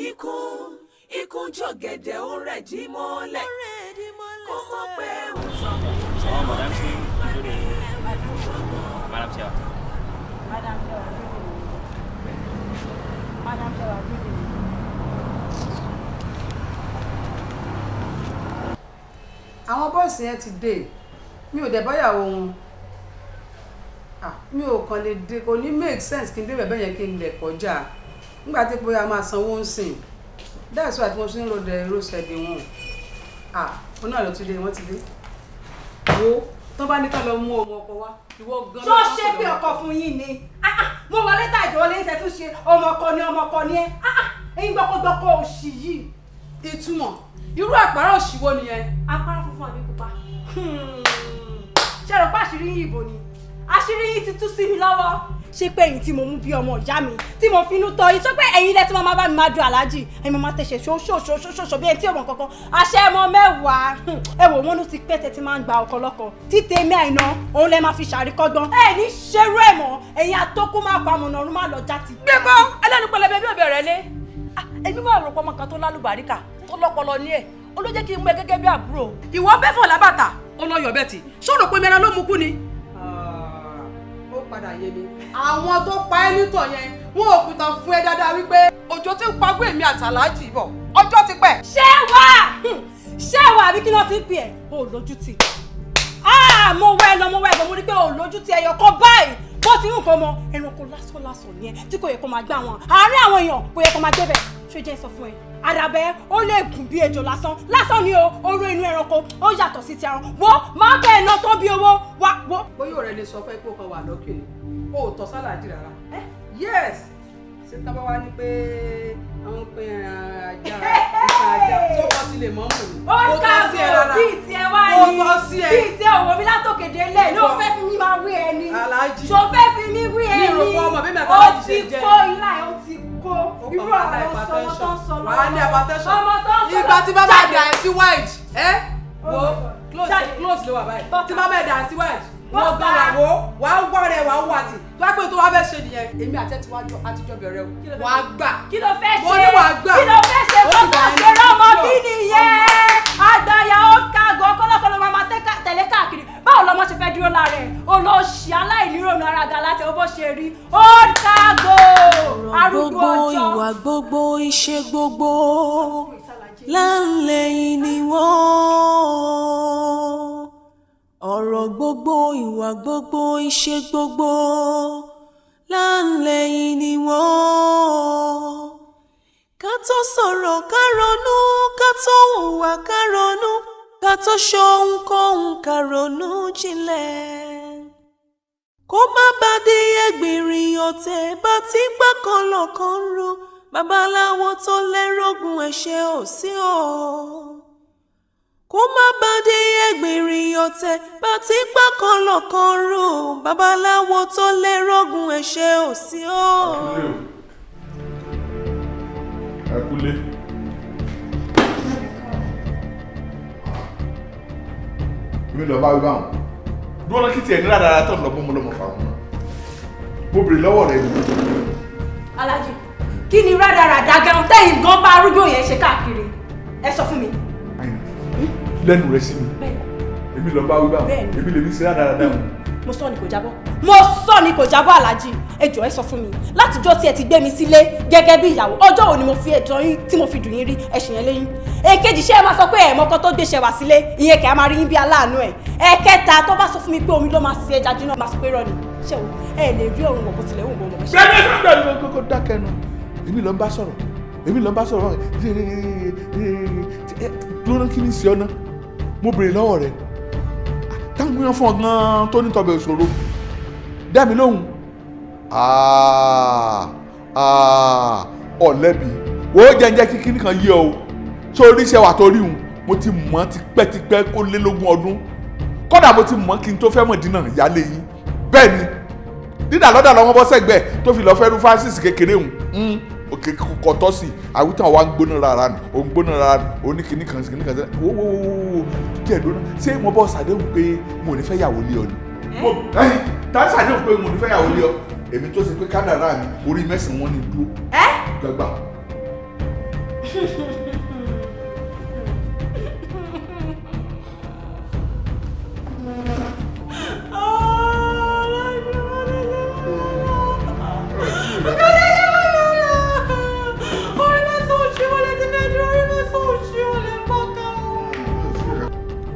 ikú jọ̀gẹ̀dẹ̀ ó rẹ̀ dí mọ́lẹ̀ kó mọ̀ pé òun sọ fún un jẹ́ ọ̀rẹ́ Madam Chair. Àwọn bọ́ọ̀sì yẹn ti dé mi ò dẹ̀ báyàwó wọn mi ò kàn lè dé kò ní make sense kí n dé bẹ̀bẹ̀ yẹn kí n lè kọjá nígbà tí bóyá máa sanwó ń sìn that's why mo ṣe ń lo the road side wọn ó náà ló ti dé wọ́n ti dé wo tó bá ní ká lọ mú ọmọ ọkọ wá ìwọ gan-an. tó ṣe pé ọkọ fún yín ni mo wọlé tàjọ wọlé ń ṣe tún ṣe ọmọ ọkọ ni ẹ ẹ̀yin gbọkọgbọkọ òṣì yìí. ìtumọ̀ irú àpárá òṣì wo nìyẹn. àpárá funfun àbí pupa ṣe rò pé àṣírí yín ìbò ni àṣírí yín ti tú sí mi lọ́wọ́ ṣé pé èyí tí mo mú bí ọmọ ìyá mi tí mo finú tọ́ yìí sọ pé ẹ̀yin lẹ tí mo máa bá mi máa du aláàjì ẹ̀yin mo máa tẹ̀sẹ̀ ṣoṣoṣoṣoṣo bí ẹni tí ò mọ̀ kankan àṣẹ ẹmọ mẹ́wàá ẹ wò wọ́n ló ti pẹ́ tẹ́tí máa ń gba ọkọ lọ́kọ títẹ̀ mí àìná òun lẹ máa fi ṣàríkọ́gbọ́n ẹ ní ṣerú ẹ̀ mọ́ ẹ̀yin àtọ́kù máa pa àmọ̀nà ọ̀run máa lọ jáde. gbẹ́gbọ́ ẹlẹ́nu pẹlẹbẹ bí òbí rẹ lé èmi máa rò pọ́ ọmọ kan tó lálùbáríkà tó lọ́pọlọ ní ẹ̀ ó ló jẹ́ kí n mú ẹ gẹ́gẹ́ bí àbúrò. ìwọ bẹ́ fọ̀ lábàtà ó lọ yọ̀ bẹ́ẹ̀ tì ṣòro pé mẹ́ran ló mú kú ni. ó padà yé mi àwọn tó pa ẹ́ nítọ̀ yẹn wọn ò kùtà fún ẹ dáadáa wípé òjò ti ń pagbó èmi àtàlájì bọ̀ ọjọ́ ti pẹ́. ṣé wà àbí kí ló ti ń pè ẹ́ o lójú tì mo wẹ́ lọ mo rí pé o lójú tì ẹyọ kan báyìí bó ti ń kọ́ mọ ẹranko lásán yẹn tí kò yẹ kó máa gbá wọn àárín àwọn èèyàn kò yẹ kó máa débẹ̀ ṣó jẹ́ sọ fún ẹ àdàbẹ́ ó lè gùn bí ejò lásán ni o oró inú ẹranko ó yàtọ̀ sí ti ẹran wo máa bẹ́ẹ̀ ná tó bí owó wá wo. bóyá ọ̀rẹ́ lè sọ fẹ́ pé ó kan wà lókè ni o ò tọ́ sálàdì rárá yes ṣé tábà wá ní pé àwọn pé ajá tó kọ́ sí lè mọ́ mọ́ ni. ó kàgò bíi tiẹ̀ wá ní bíi tiẹ̀ òwò mi látòkè délẹ̀ ló fẹ́ fi mi máa wí ẹni ṣó fẹ́ fi mi wí ẹni ó ti kó ilá ẹ̀ ó ti kó irú àwọn ọmọ tó ń sọ lọ́wọ́ wàá ní hypertension ọmọ tó ń sọ ìgbà tí bàbá ẹ̀ dà sí white wo close ló wà báyìí tí bàbá ẹ̀ dà sí white wọ́n gbọ́ wà wò wàá wọ́ rẹ̀ wàá wà tì tó wá pé tó wá fẹ́ ṣe nìyẹn èmi àti ẹ̀ tí wájú àtijọ́ bẹ̀rẹ̀ o wàá gbà kí ló fẹ́ ṣe mo ní wàá gbà kí ló fẹ́ ṣe kókó ṣe rọ́mọ bí nìyẹn àgbàyà ó kágọ̀ kọ́lọ́kọ́lọ́ máa tẹ̀lé káàkiri báwo lọmọ ṣe fẹ́ dúró lára ẹ̀ olóṣì aláìnírònú ara ga láti ó bó ṣe rí ó kágọ̀ arúgbó ọjọ́. ìwà gbogbo iṣẹ́ gbogbo láńlẹ́yìn ni wọ́n ọ̀rọ̀ gbogbo ìwà gbogbo iṣẹ́ gbogbo láńlẹ́yìn ni wọ́n ká tó sọ̀rọ̀ ká ronú ká tó hùwà ká ronú ká tó ṣohunkóhun ká ronú jinlẹ̀ kó má bá dé ẹgbìnrin ọ̀tẹ̀ bá ti gbá kan lọ́kàn ru babaláwo tó lẹ́rọ̀gùn ẹ̀ṣẹ̀ ò sí o kó má bá dé ẹgbìnrin ọ̀tẹ̀ bá ti gbá kan lọ́kàn ru babaláwo tó lẹ́rọ̀gùn ẹ̀ṣẹ̀ ò sí o. ẹ kúlé. èmi lọ bá wí báwọn dúró lọ kí tiẹ̀ ní rádàrá tó ń lọ bó mo lọ́mọ fáwọn náà mo bèrè lọ́wọ́ rẹ ni. Aláàjì kí ni rádaràdà gan tẹ́yìn gan bá arúgbó yẹn ṣe káàkiri ẹ sọ fún mi. lẹ́nu rẹ sí mi èmi lọ bá wí báwọn èmi lè fi ṣe rádàrá dáhùn. mo sọ ni kò jábọ́ Aláàjì ẹ jọ̀ọ́ ẹ sọ fún mi látijọ́ tí ẹ ti gbé mi sílé gẹ́gẹ́ bí ìyàwó ọjọ́ wo ni mo fi ẹ̀tọ́ yín tí mo fi dùn yín rí ẹ̀sìn yẹn lẹ́yìn èkejì ṣé ẹ máa sọ pé ẹ̀mọ́kọ tó gbéṣẹ́ wá sílé ìyẹn kẹ́ ẹ máa rí yín bí aláàánú ẹ̀ ẹ̀kẹta tó bá sọ fún mi pé omi ló máa ṣe ẹja jiná máa sọ pé rọ́ọ̀nì ṣé o ẹ lè rí ọ̀run wọ̀ bó tilẹ̀ wù gbọ́n. bẹ́ẹ̀ni kókó dákẹ́ nu èmi ló ń bá sọ̀rọ̀ dúró kí ni sí ọ ná mo béèrè lọ́wọ́ rẹ táwọn yẹn fún ọ gan tó ní tọbẹ̀ ìṣòro dá mi lóhùn ọ̀lẹ́bi wo jẹ́njẹ́ kíkí nìkan yí ọ o ṣé oríṣẹ́ wà tó rí hùn mo ti mọ̀ tipẹ́tipẹ́ kó lé lógún ọdún kódà mo ti mọ̀ kí n tó fẹ́ mọ̀ dínà ìyálé yín bẹ́ẹ̀ ni dídà lọ́dà lọ́wọ́ bọ́ sẹ́gbẹ́ tó fi lọ́ọ́ fẹ́ rú Francis kékeré hùn ó kò tọ́ sí àwítàn wa ń gbóná rárá ni òun gbóná rárá ni òun ní kinní kan sẹ́lẹ̀ wo kí ẹ̀ lóná ṣé mo bọ́ ṣàdéhùn pé mo ní fẹ́ yàwó lé ọ ni. tá a ṣàdéhùn pé mo ní fẹ́ yàwó lé ọ èmi tó ṣe pé kádàrá mi orí mẹ́sàn-án wọn ni dúró gbàgbà.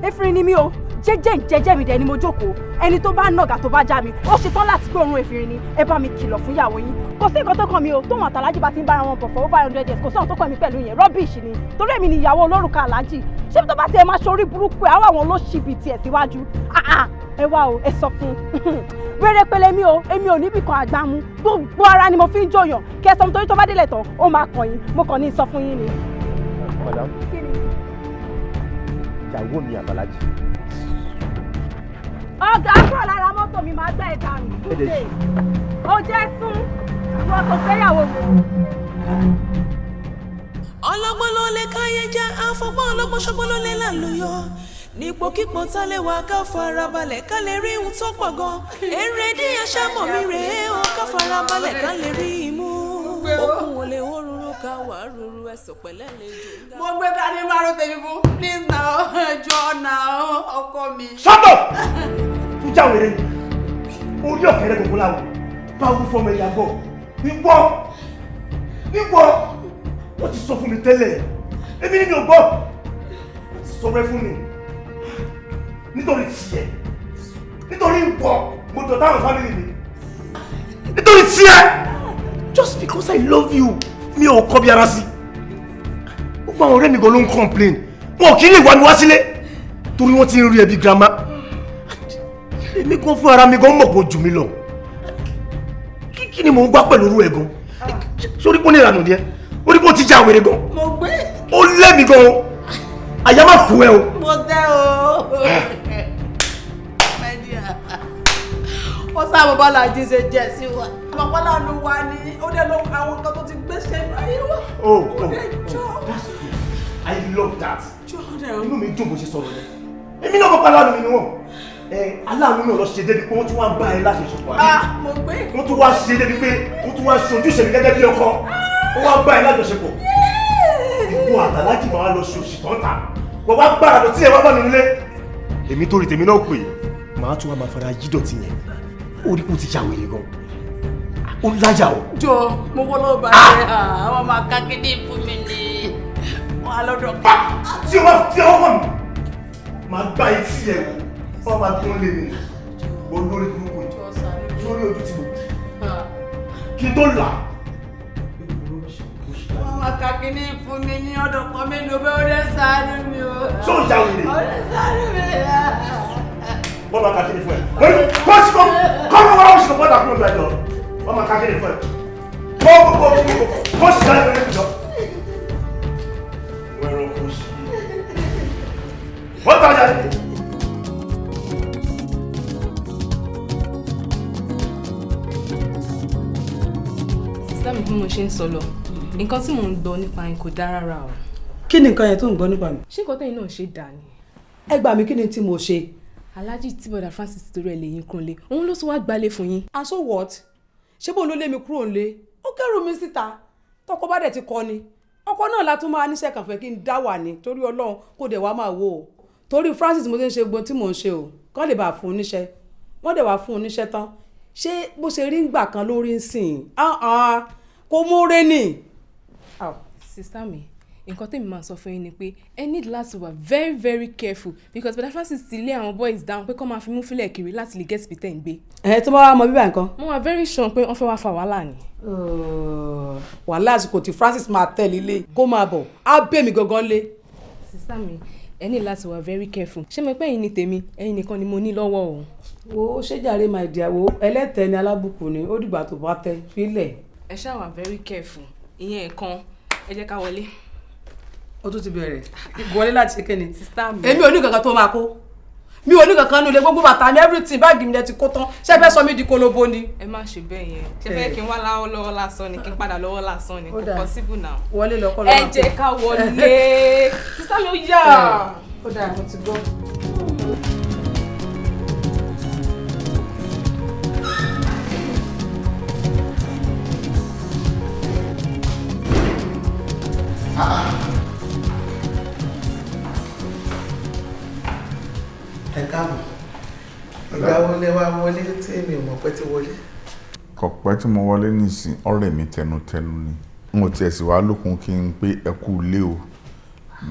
Efirin ni mí o, jẹ́jẹ́ mi dẹ̀ ni mo jókòó. Ẹni tó bá nàgà tó bá já mi, ó ṣetán láti gbé òórùn efirin ni. Ẹ bá mi kìlọ̀ fún ìyàwó yín. Kò sí nǹkan tó kàn mí o, tóun àtàlájì bá ti ń bára wọn bọ̀ for over 100 years, kò sí ohun tó kàn mí pẹ̀lú yẹn, rubbish ni. Torí èmi ni ìyàwó olórùka aláàjì. Ṣé tó bá tiẹ̀ máa ṣorí burúkú ẹ̀, àwọn ló ṣì bì tiẹ̀ síwájú. Ẹ wá o, ẹ sọ fún un. Rere pele mi o, èmi ò níbì kan àgbámú. Gbogbo ara ni mo fi ń jòyàn. Kẹsàn-án torí tó bá délẹ̀ tán, ó máa kàn yín. Mo kàn ní sọ fún yín ni. Madam, ìyàwó mi àbálájì. Ọ̀gá kúrò lára mọ́tò mi máa gbá ẹ̀dá mi. Ó jẹ́ sún ìwọ tó fẹ́yàwó mi. Ọlọ́gbọ́n ló lè káyé jẹ́ àfọgbọ́n ọlọ́gbọ́n ṣọgbọ́n ló lè lálùyọ. Nípòkípò tá lè wá ká farabalẹ̀ ká lè rí ohun tó pọ̀ gan. Èrè díẹ̀ ṣàmọ̀ mi rèé o ká farabalẹ̀ ká lè rí imú. Òkun ò lè wó rúru ká wà rúru ẹ̀sọ̀ pẹ̀lẹ́ lè jò. Mo gbé dání márùn tèmi fún. Please now, ẹjọ́ now, ọkọ mi. Shut up! Tún jáwèrè ni. Orí ọ̀kẹ́rẹ́ gbogbo láwọ̀. Báwo fọmọ ẹ̀yà gbọ́? Nígbọ́! Wọ́n ti sọ fún mi tẹ́lẹ̀. Èmi ni mi ò gbọ́. Wọ́n ti sọ rẹ fún mi. Nítorí tiẹ̀. Nítorí ìwọ. Mo dọ̀ táwọn fámìlì mi. Nítorí tiẹ̀. Just because I love you. Mi ò kọ́ bí ara sí. Gbogbo àwọn ọ̀rẹ́ mi gan ló ń complain. Wọn kì í lè wá mi wá sílé. Torí wọ́n ti ń rí ẹbí grandma. Èmi gan fún ara mi gan mọ̀ pé ó jù mí lọ. Kí ni mò ń gbá pẹ̀lú orú ẹ̀ gan? Sórí pé ó ní ìlànà díẹ̀. Orí pé ó ti já wèrè gan. Mo gbé. Ó lé mi gan o. Àyà máa kú ẹ o. Mo tẹ́ o. My dear. Wọ́n sábà bá làjí ṣe jẹ́ sí wa. Bàbá làánú wa ni ó dé lọ àwọn nǹkan tó ti gbé ṣe ayé wa. Oh, that's good. I love that. Inú mi dùn bó ṣe sọ̀rọ̀ yẹn. Èmi náà bàbá aláàánú mi ni wọ́n. Aláàánú náà lọ ṣe débi pé wọ́n tún wá ń bá ẹ láṣepọ̀ àbí. Mo gbé. Wọ́n tún wá ṣe débi pé wọ́n tún wá ṣojúṣe mi gẹ́gẹ́ bí ọkọ. Wọ́n wá bá ẹ lájọṣepọ̀. Ìwọ àtàlájì máa lọ ṣòṣì tán ta. Wọ́n wá gbára lọ tí ẹ wá bá mi nílé. Èmi tó rí tèmi náà pè. Màá tún wá máa fara yídọ̀tí yẹn. Ó rí kó ti já wèrè gan. Ó lájà o. Jọ mo wọ́n lọ́wọ́ bá rẹ̀ àwọn máa ká kéde fún mi ní wọn á lọ́dọ̀ ká. Tí o bá fi ọwọ́ mi, màá gbá etí ẹ̀ wò. Wọ́n máa tó lé mi. Olórí burúkú yìí. Lórí ojú tí mo. Kí n tó là. Wọ́n máa ká kéde fún mi ní ọ̀dọ̀ kan mi ló bẹ́ ọdẹ sáré mi o. Ṣé o já wèrè? Ọdẹ sáré mi. Wọ́n máa ká kéde fún ẹ. Kọ́sì kọ́ wọ́n wọ́n ṣe kọ́ bọ́dà kúrò lọ́jọ́. Wọ́n máa ká kéde fún ẹ. Kọ́sì já wèrè jọ. Wẹ́rọ kò sí. Wọ́n tàjà sí. Sísá mi bí mo ṣe ń sọ lọ, nǹkan tí mò ń gbọ́ nípa yín kò dáa rárá o. Kí ni nǹkan yẹn tó ń gbọ́ nípa mi? Ṣé nǹkan tẹ́yìn náà ṣe dà ni? Ẹ gbà mí kí ni tí mo ṣe? Alhaji tí bọ̀dà Francis torí ẹ̀ lè yín kúnlé, òun ló tún wá gbalé fún yín. And so what? Ṣé bó ló lé mi kúrò nílé? Ó kẹ́rù mi síta. Tọkọ bá dẹ̀ ti kọ ni. Ọkọ náà la tún máa níṣẹ́ kàn fẹ́ kí n dá wà ní torí Ọlọ́run kò dẹ̀ wá máa wò ó. Torí Francis mo ti ń ṣe gbogbo tí mò ń ṣe o. Kán lè bá fún un níṣẹ́. Wọ́n dẹ̀ wá fún un níṣẹ́ tán. Ṣé bó ṣe rí ngbà kan lórí ń sìn? Kò múre ni. Sister mi, nǹkan tèmi máa sọ fún yín ni pé ẹ need láti wà very very careful because bọ̀dà Francis ti lé àwọn boys down pé kọ́ máa fi mú fílẹ̀ kiri láti lè get ibi tẹ̀ ń gbé. Tó bá wá mọ bíbá nǹkan. Mo wà very sure pé wọ́n fẹ́ wá fa wàhálà ni. Wàhálà àsìkò tí Francis máa tẹ̀lé ilé kó máa bọ̀ á bẹ̀ mí gangan lé. Sister mi, ẹ ní láti wà very careful. Ṣé mo pé ẹ̀yin ni tèmi, ẹ̀yin nìkan ni mo ní lọ́wọ́ o. Wo ṣé jàre my dear wo ẹlẹ́tẹ̀ ni alábùkù ni ó dìgbà tó bá tẹ fílẹ̀. Ẹ ṣáà wà very careful. Ìyẹn ẹ̀kan, ẹ jẹ́ ká wọlé. Ó tún ti bẹ̀rẹ̀ wọlé láti ṣe kíni. Sister mi. Èmi ò ní kankan tó máa kó. mi ò ní kankan nílé gbogbo bàtà ní everything báàgì mi lẹ ti kó tán ṣé fẹ́ sọ mí di kólóbó ni. ẹ má ṣe bẹ́ẹ̀ yẹn ṣe fẹ́ kí n wá lọ́wọ́ lásán ni kí n padà lọ́wọ́ lásán ni kò possible now. wọlé lọkọ lọ́wọ́ ẹ jẹ́ ká wọlé sísá ló yà. ó dáa mo ti gbọ́. ẹ káàbọ̀ ìgbà wọlé wá wọlé tí èmi ò mọ̀ pé ti wọlé. kò pẹ́ tí mo wọlé nísìn ọ̀rẹ́ mi tẹnutẹnu ni n ò tiẹ̀ sì wá lókun kí n pé ẹ kú ilé o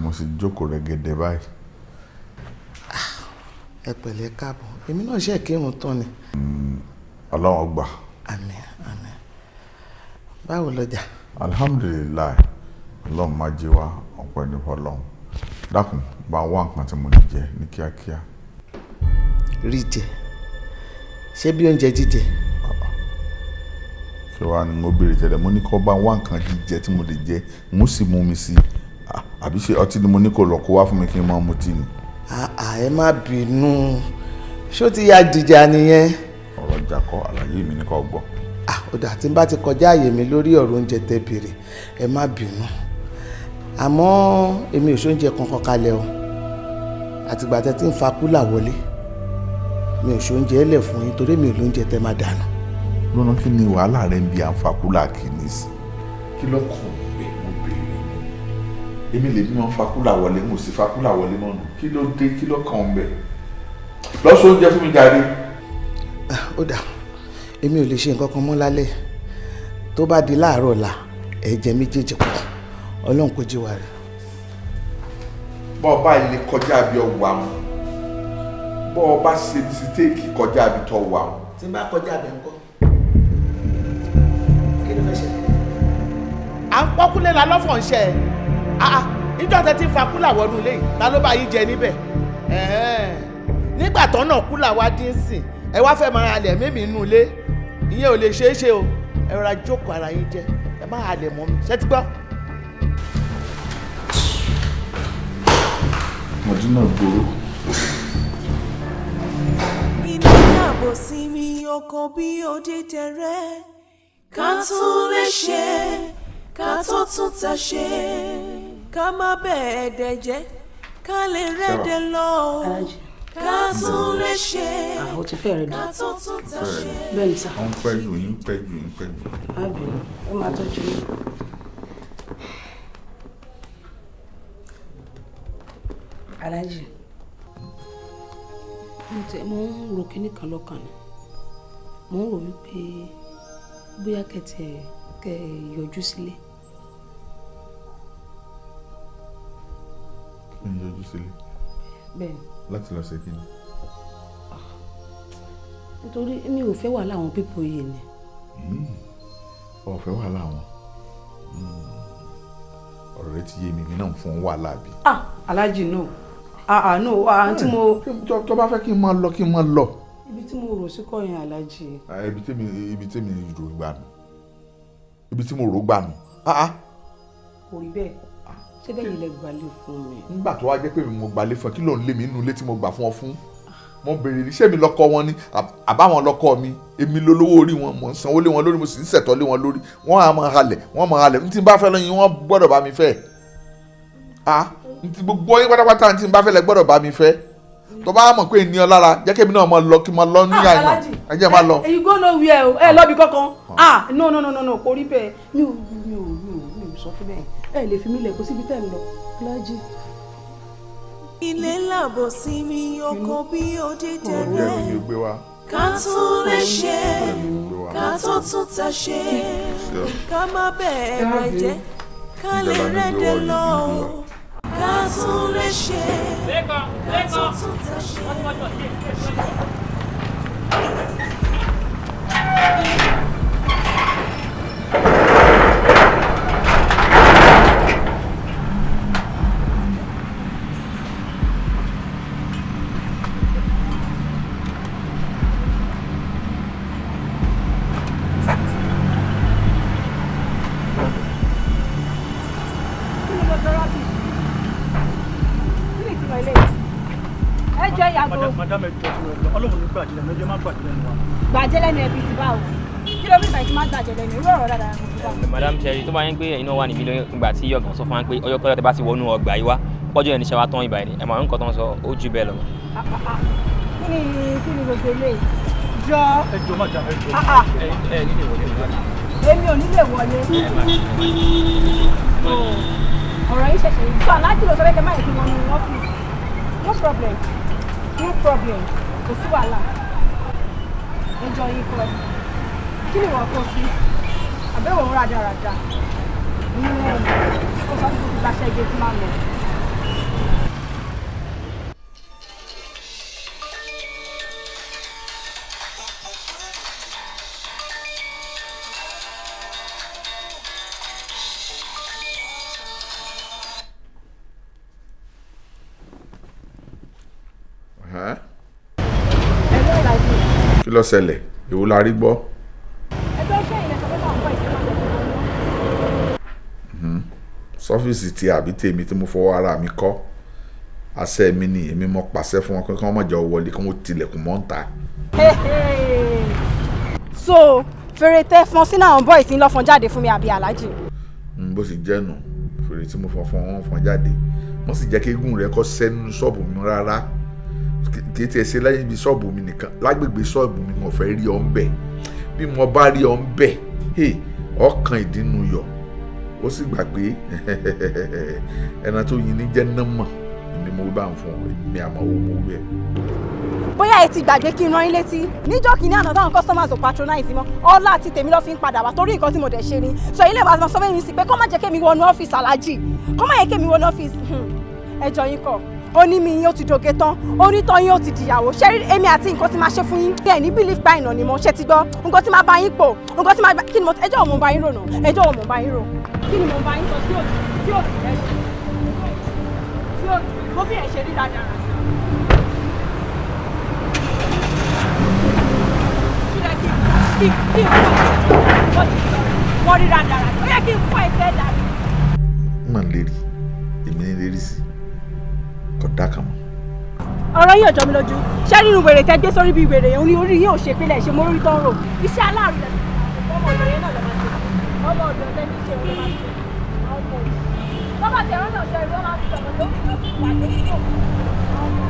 mo sì jókòó rẹ̀gẹ̀dẹ̀ báyìí. ẹ pẹ̀lẹ́ káàbọ̀ èmi náà ṣe kírun tán ni. ọlọ́run gbà. àmín àmín báwo lọjà. alhamdulilayi ọlọ́run má jẹ́ wá ọpẹ́ ní fọlọ́run dákun bá wá nǹkan tí mo lè jẹ ní kíákíá. rí jẹ ṣé bí oúnjẹ jíjẹ. kí wàá ní mo béèrè tẹ́lẹ̀ mo ní kó bá wá nǹkan jíjẹ tí mo lè jẹ mo sì mú mi sí àbí ṣe ọtí ni mo ní kó lọ kó wá fún mi kí n máa mutí ni. ẹ má bínú ṣó ti ya dìjà nìyẹn. ọ̀rọ̀ jàkọ́ àlàyé mi ní kó gbọ́. ó dà tí n bá ti kọjá àyè mi lórí ọ̀rọ̀ oúnjẹ tẹ́ béèrè ẹ má bínú àmọ́ èmi ò ṣoúnjẹ kankan kalẹ̀ o àtìgbà tẹ́ tí ń fa kúlà wọlé mi ò ṣoúnjẹ ẹlẹ̀ fún yín torí mi ò lóúnjẹ tẹ́ máa dànù. lọ́nà kí ni wàhálà rẹ̀ ń bi à ń fa kúlà kì í ní sí. kí ló kàn pé mo béèrè ni èmi lè bí wọn fa kúlà wọlé mo sì fa kúlà wọlé mọ́nu kí ló dé kí ló kàn ń bẹ̀. lọ́sọ̀ oúnjẹ fún mi jáde. ó dà èmi ò lè ṣe nǹkan kan mọ́ lálẹ́ tó bá di láàárọ̀ ọ̀la ẹ̀jẹ̀ méjèèjì pọ̀ ọlọ́run kò jí wa rẹ̀. bọ́ ọ bá ilé kọjá bí ọ wà wọn bọ́ ọ bá ṣe mistake kọjá bí tọ́ wà wọn. tí n bá kọjá bẹ̀ ń kọ́ kí ló fẹ́ ṣe. à ń pọ́kúlé la lọ́fọ̀ ń ṣe ẹ̀ níjọ́ tẹ́ ti fa kúlà wọnú ilé yìí ta ló bá yín jẹ níbẹ̀ nígbà tán náà kúlà wá dín sìn ẹ wá fẹ́ máa halẹ̀ mímì inú ilé ìyẹn ò lè ṣeé ṣe o ẹ rọra jókòó ara yín jẹ ẹ má halẹ̀ mọ́ mi ṣé ti gbọ́. Mọ̀dínà gbòòrò. Iná àbò sí mi ọkàn bí òde tẹ̀rẹ́ ká tún lè ṣe ká tó tún ta ṣe ká má bẹ̀ẹ̀ dẹ̀ jẹ́ ká lè rẹ́dẹ̀ lọ ká tún lè ṣe ká tó tún ta ṣe. bẹ́ẹ̀ni sá. wọ́n pẹ́ jù yín pẹ́ jù yín pẹ́ jù. ábẹ̀rẹ̀ ó máa tọ́jú yín. Aláàjì mo ń ro kinní kan lọ́kàn ni mo ń rò wípé bóyá kẹ yọjú sílé. kí n yọjú sílé. bẹ́ẹ̀ni. láti lọ ṣe kíni. nítorí mi ò fẹ́ wàhálà àwọn pípọ̀ yìí ni. ọ̀ fẹ́ wàhálà wọn ọ̀rọ̀ rẹ ti yé mi náà fún wàhálà bí. Aláàjì no tí mo. tó bá fẹ́ kí n máa lọ kí n máa lọ. ibi tí mo rò sí kọ́ yẹn Aláàjì. ibi tí mi rò gbà nù ibi tí mo rò gbà nù. kò rí bẹ́ẹ̀ ṣé bẹ́ẹ̀ yìí lẹ gbalẹ̀ fún mi. nígbà tó wá jẹ́ pé mo gbalẹ̀ fún ẹ kí ló ń lé mi nínú ilé tí mo gbà fún ọ fún mo béèrè iṣẹ́ mi lọ́kọ wọn ni àbáwọn lọ́kọ mi èmi lólówó orí wọn mo ń sanwó lé wọn lórí mo sì ń ṣètọ́ lé wọn lórí wọ́n á máa halẹ̀ ní tí n bá fẹ́ lọ́yìn wọ́n gbọ́dọ̀ bá mi fẹ́ gbogbo yín pátápátá tí n bá fẹ́ lẹ gbọ́dọ̀ bá mi fẹ́ tó bá mọ̀ pé ènìyàn lára jẹ́ kémi náà máa lọ kí n máa lọ ní àná ẹ jẹ́ máa lọ. èyí gbọ́dọ̀ wí ẹ lọ́bi kankan no kò rí bẹ́ẹ̀ mi ò sọ fún bẹ́ẹ̀ ẹ lè fi mí lẹ̀ kó síbi tẹ̀ ń lọ Aláàjì. ilé làbọ̀ sí mi ọkàn bí òde tẹ̀rẹ́ ọ̀rẹ́ ká tún lè ṣe ká tó tún ta ṣe ká má bẹ̀ẹ̀ jẹ́ ká lè rẹ́dẹ̀ lọ ká tún lè ṣe ká tó tún ta ṣe. ẹjọ́ má gbàjẹ́ lẹ́nu wa. gbàjẹ́ lẹ́nu ẹbí ti báwo kí ló fi ìgbà tí má gbàjẹ́ lẹ́nu irú ọ̀rọ̀ dáadáa kò fi bá. madam sherry tó bá yẹn pé ẹ̀yin náà wà níbí nígbà tí ọ̀gá sọ fún wa pé ọjọ́ tẹ bá ti wọnú ọgbà yìí wá pọ́jọ́ yẹn níṣẹ́ wa tán ìbàyẹn ẹ̀ máa ń kọ́ tó ń sọ ó jù bẹ́ẹ̀ lọ. kí ni gbogbo eléyìí jọ. ẹjọ́ má jà ẹjọ́ ẹ nílé wọlé nígbà. èmi ò nílé wọlé. ọ̀rọ̀ yìí ṣẹ̀ṣẹ̀ yìí sọ aláàjì ló sọ pé kẹ́ máa yẹ kí wọ́n ní ọ́fíìsì no problem kò sí wàhálà ẹjọ́ yìí kọ́ kí ni wọ́n kọ́ sí àbẹ̀wò ń rádaràda nínú ẹ̀rọ kó sọ fún mi gbàṣẹ́ ìgbé tí máa lọ. kí ló ṣẹlẹ̀ èwo la rí gbọ́. ẹjọ́ iṣẹ́ ilẹ̀ sọ pé báwọn bọ́ ìṣẹ́ máa sọ́fíìsì tí àbí tèmi tí mo fọwọ́ ara mi kọ́ àṣẹ mi ni èmi mo pàṣẹ fún wọn pé kí wọ́n má jẹ́ wọlé kí wọ́n tilẹ̀kùn mọ́ ń ta. so fèrè tẹ fọn sínú àwọn bọ́ọ̀ì tí ń lọ́ fọn jáde fún mi àbí aláàjì. bó sì jẹ́ nù fèrè tí mo fọn wọn fọn jáde wọ́n sì jẹ́ kí eégún rẹ̀ kọ́ sẹ́nu ṣọ́ọ̀bù mi rárá kì í tiẹ̀ ṣe lẹ́yìn ibi ṣọ́ọ̀bù mi nìkan lágbègbè ṣọ́ọ̀bù mi mo fẹ́ rí ọ ń bẹ̀ bí mo bá rí ọ ń bẹ̀ ọkàn ìdínú yọ ó sì gbà pé ẹran tó yin ní jẹ́ nọ́mọ̀ ni mo bá ń fún mi àmọ́ owó mo wẹ̀. bóyá ẹ ti gbàgbé kí n rán yín létí níjọ́ kìíní àná táwọn customers ò patronize mọ́ ọlá àti tèmi ló fi ń padà wá torí nǹkan tí mo dẹ̀ ṣe ni sọ ilé ìwà sọ fún mi sí pé kọ́ má jẹ́ kémi wọnú ọ́fíìsì aláàjì kọ́ má yẹ kémi wọnú ọ́fíìsì ẹjọ́ yín kọ́ ó ní mi yín ó ti dòge tán onítọ̀ yín ó ti dìyàwó ṣé èmi àti nǹkan tí máa ṣe fún yín bí ẹ̀ ní belief pa ìnà ni mo ṣe ti gbọ́ nǹkan tí máa bá yín pò nǹkan tí máa kí ni mo ẹjọ́ ò mo bá yín rò náà ẹjọ́ ò mo bá yín rò kí ni mo bá yín sọ tí ò mo bí ẹ̀ ṣe rí dáadáa. wọ́n rí dáadáa ó yẹ kí n fọ́ ẹsẹ̀ dànù. mà ń lérí èmi ní lérí sí kò dákà mọ́. ọ̀rọ̀ yìí ò jọ mi lójú ṣé nínú wèrè tẹ́ gbé sórí bíi wèrè òun ni orí yìí ò ṣe pínlẹ̀ ṣe mórí tán rò iṣẹ́ aláàrú lẹ́nu ọmọ ọ̀dọ̀ yẹn náà lọ́ máa ṣe ọmọ ọ̀dọ̀ lẹ́nu iṣẹ́ òun ló máa ṣe ọmọ ọ̀dọ̀ bọ́bá tí ẹ̀rọ náà ṣe ìwé máa fi sọ̀rọ̀ lórí lórí wà lórí tó ọmọ.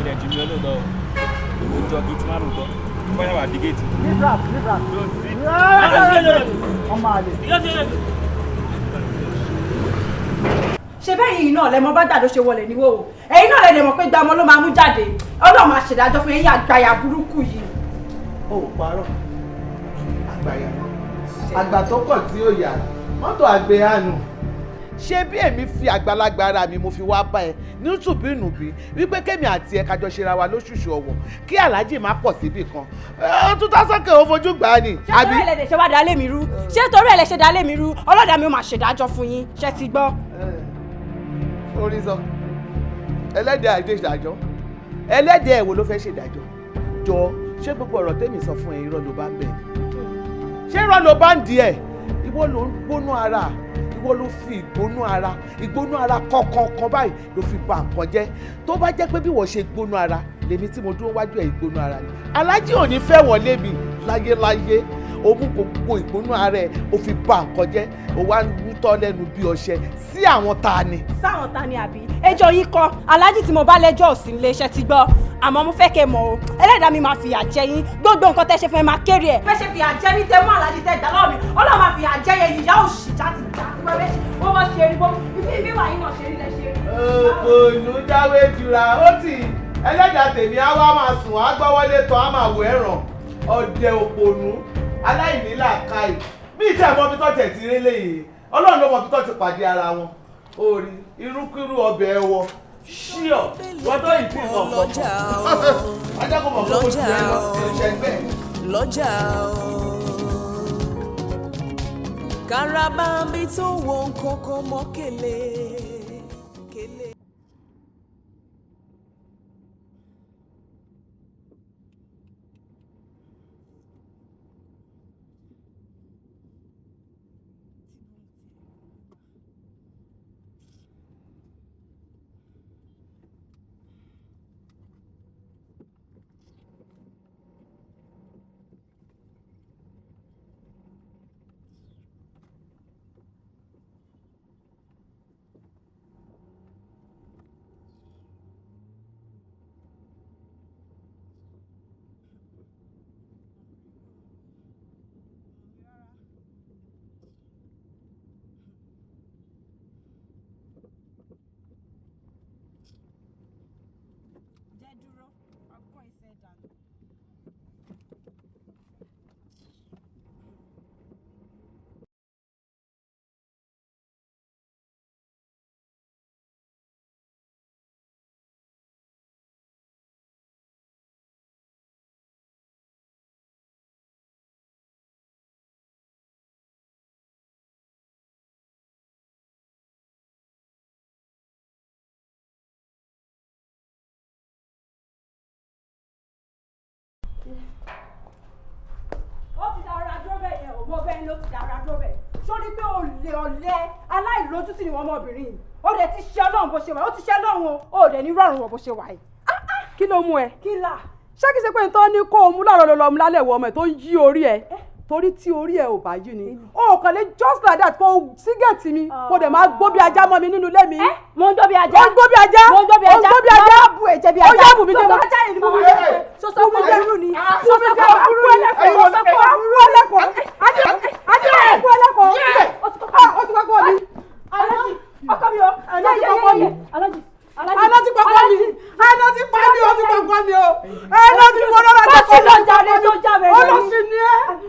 ilẹ̀ jù mí olóòótọ́ o jọ kí tí má lóòótọ́ bóyá wà dí géètì. libra ọmọ àlè. ṣe bẹ́ẹ̀ yìí náà lẹ́mọ bá gbàdó ṣe wọlé níwò o ẹ̀yin náà lẹ́dẹ̀ mọ̀ pé gba ọmọ ló máa mú jáde ọlọ́run máa ṣèdájọ́ fún ẹ̀yin àgbàyà burúkú yìí. ó parọ́ àgbàyà àgbà tó kọ̀ tí ó yà mọ́tò àgbẹ̀ àánú ṣé bí èmi fi àgbàlagbà ara mi mo fi wá bá ẹ ní tùbínùbí wípé kémi àti ẹ kájọ ṣera wa lóṣooṣù ọwọ kí aláàjì má pọ̀ síbì kan ó tún tásọkè ó fojú gbà á ni. ṣé torí ẹlẹ́dẹ̀ ṣe wá dalé mi rú ṣé torí ẹlẹ́ ṣe dalé mi rú ọlọ́dà mi ó máa ṣèdájọ́ fún yín ṣé ti gbọ́. orí sọ ẹlẹ́dẹ̀ àìdè ìdájọ́ ẹlẹ́dẹ̀ ẹ̀wò ló fẹ́ ṣèdájọ́ jọ ṣé gbogbo ọ̀rọ̀ tẹ́mi sọ fún ẹ irọ́ ló bá ń bẹ̀ ṣé irọ́ ló bá ń di ẹ̀ ìwọ ló ń gbóná ara ìwọ ló fi ìgbónú ara kọ̀ọ̀kan báyìí ló fi ba nǹkan jẹ́ tó bá jẹ́ pé bí wọ́n ṣe gbónú ara lèmi tí mo dúró wájú ẹ̀ ìgbónú ara ni aláàjì ò ní fẹ́ wọ́n lébi láyéláyé o mú gbogbo ìgbónú ara ẹ̀ o fi ba nǹkan jẹ́ o wá ń tọ́ lẹ́nu bí ọṣẹ sí àwọn ta ni. sáwọn ta ni àbí ẹjọ́ yín kọ́ aláàjì tí mo bá lẹ́jọ́ òsì nílé iṣẹ́ ti gbọ́ àmọ́ mo fẹ́ kẹ́ mọ̀ o ẹlẹ́dàá mi máa fìyà jẹ yín gbogbo nǹkan tẹ́ ṣe fún ẹ máa kéré ẹ̀. fẹ́ ṣe fìyà jẹ mí tẹ́ mú aláàjì tẹ́ gbà lọ́wọ́ mi ọlọ́run máa fìyà jẹ yẹn ìyá òṣì jáde wẹ́wẹ́ wọ́n bá ṣe rí bó ibi wà yín náà ṣe rí lẹ́ ṣe rí. òpònú jáwé jura ó tì ẹlẹ́dàá tèmi á wá máa sùn á gbọ́wọ́lé tán á máa wò ẹ̀ràn ọ̀dẹ̀ òpònú aláìnílàákàyè bí ìtẹ́ ẹ̀mọ́ bí tọ́tẹ̀ ti rí léyìí ọlọ́run ló mọ bí tọ́ ti pàdé ara wọn orí irúkírú ọbẹ̀ ẹ̀wọ̀ ṣíọ̀ wọ́n tó yìí fún ọ̀pọ̀ ajáko mọ̀ fún oṣù ẹ̀ lọ́sẹ̀gbẹ́. lọ́jà karabambi tó wo nǹkan kan mọ́ kele. ló ti dára dúró bẹ̀ sórí pé ọ̀lẹ aláìlójútì ni wọ́n ọmọbìnrin yìí ó dẹ̀ ti ṣe ọlọ́run bó ṣe wà ó ti ṣe ọlọ́run ó dẹ̀ ní rọrùn wọ̀ bó ṣe wà yìí. kí ló mú ẹ. kí là. ṣé kìí ṣe pé nítorí ní kó o mú láàárọ̀ lọ́ọ́ mú lálẹ́ ìwọ ọmọ ẹ̀ tó ń yí orí ẹ̀ torí tí orí ẹ̀ ò bá yí ni o kàn lè just like that kó o sígẹ̀tì mi kó o dẹ̀ máa gbó bí ajá mọ́ mi nínú ilé mi. mo ń gbó bí ajá. mo ń gbó bí ajá. mo ń gbó bí ajá. mo ń gbó bí ajá. mo bu ẹ̀jẹ̀ bí ajá. ó yá bù mí jẹ́ sọ́sọ́ ajá yìí ni mo bu ẹ̀jẹ̀. sọ́sọ́ kò burú ni. sọ́sọ́ kò burú ni. sọ́sọ́ kò burú ẹlẹ́kọ̀ọ́. ajá ẹ̀kọ́ ẹlẹ́kọ̀ọ́. ó ti kọ́kọ́ mi. ọkọ mi o. Àná ti kọ́kọ́ mi. Alájì ti kọ́kọ́ mi. Àná ti pa mí o ti kọ́kọ́ mi o. Àná ti wọ́n lọ́la ti kọ́kọ́ mi. bá ti lọ jáde tó jáde. Olóṣì ni ẹ́.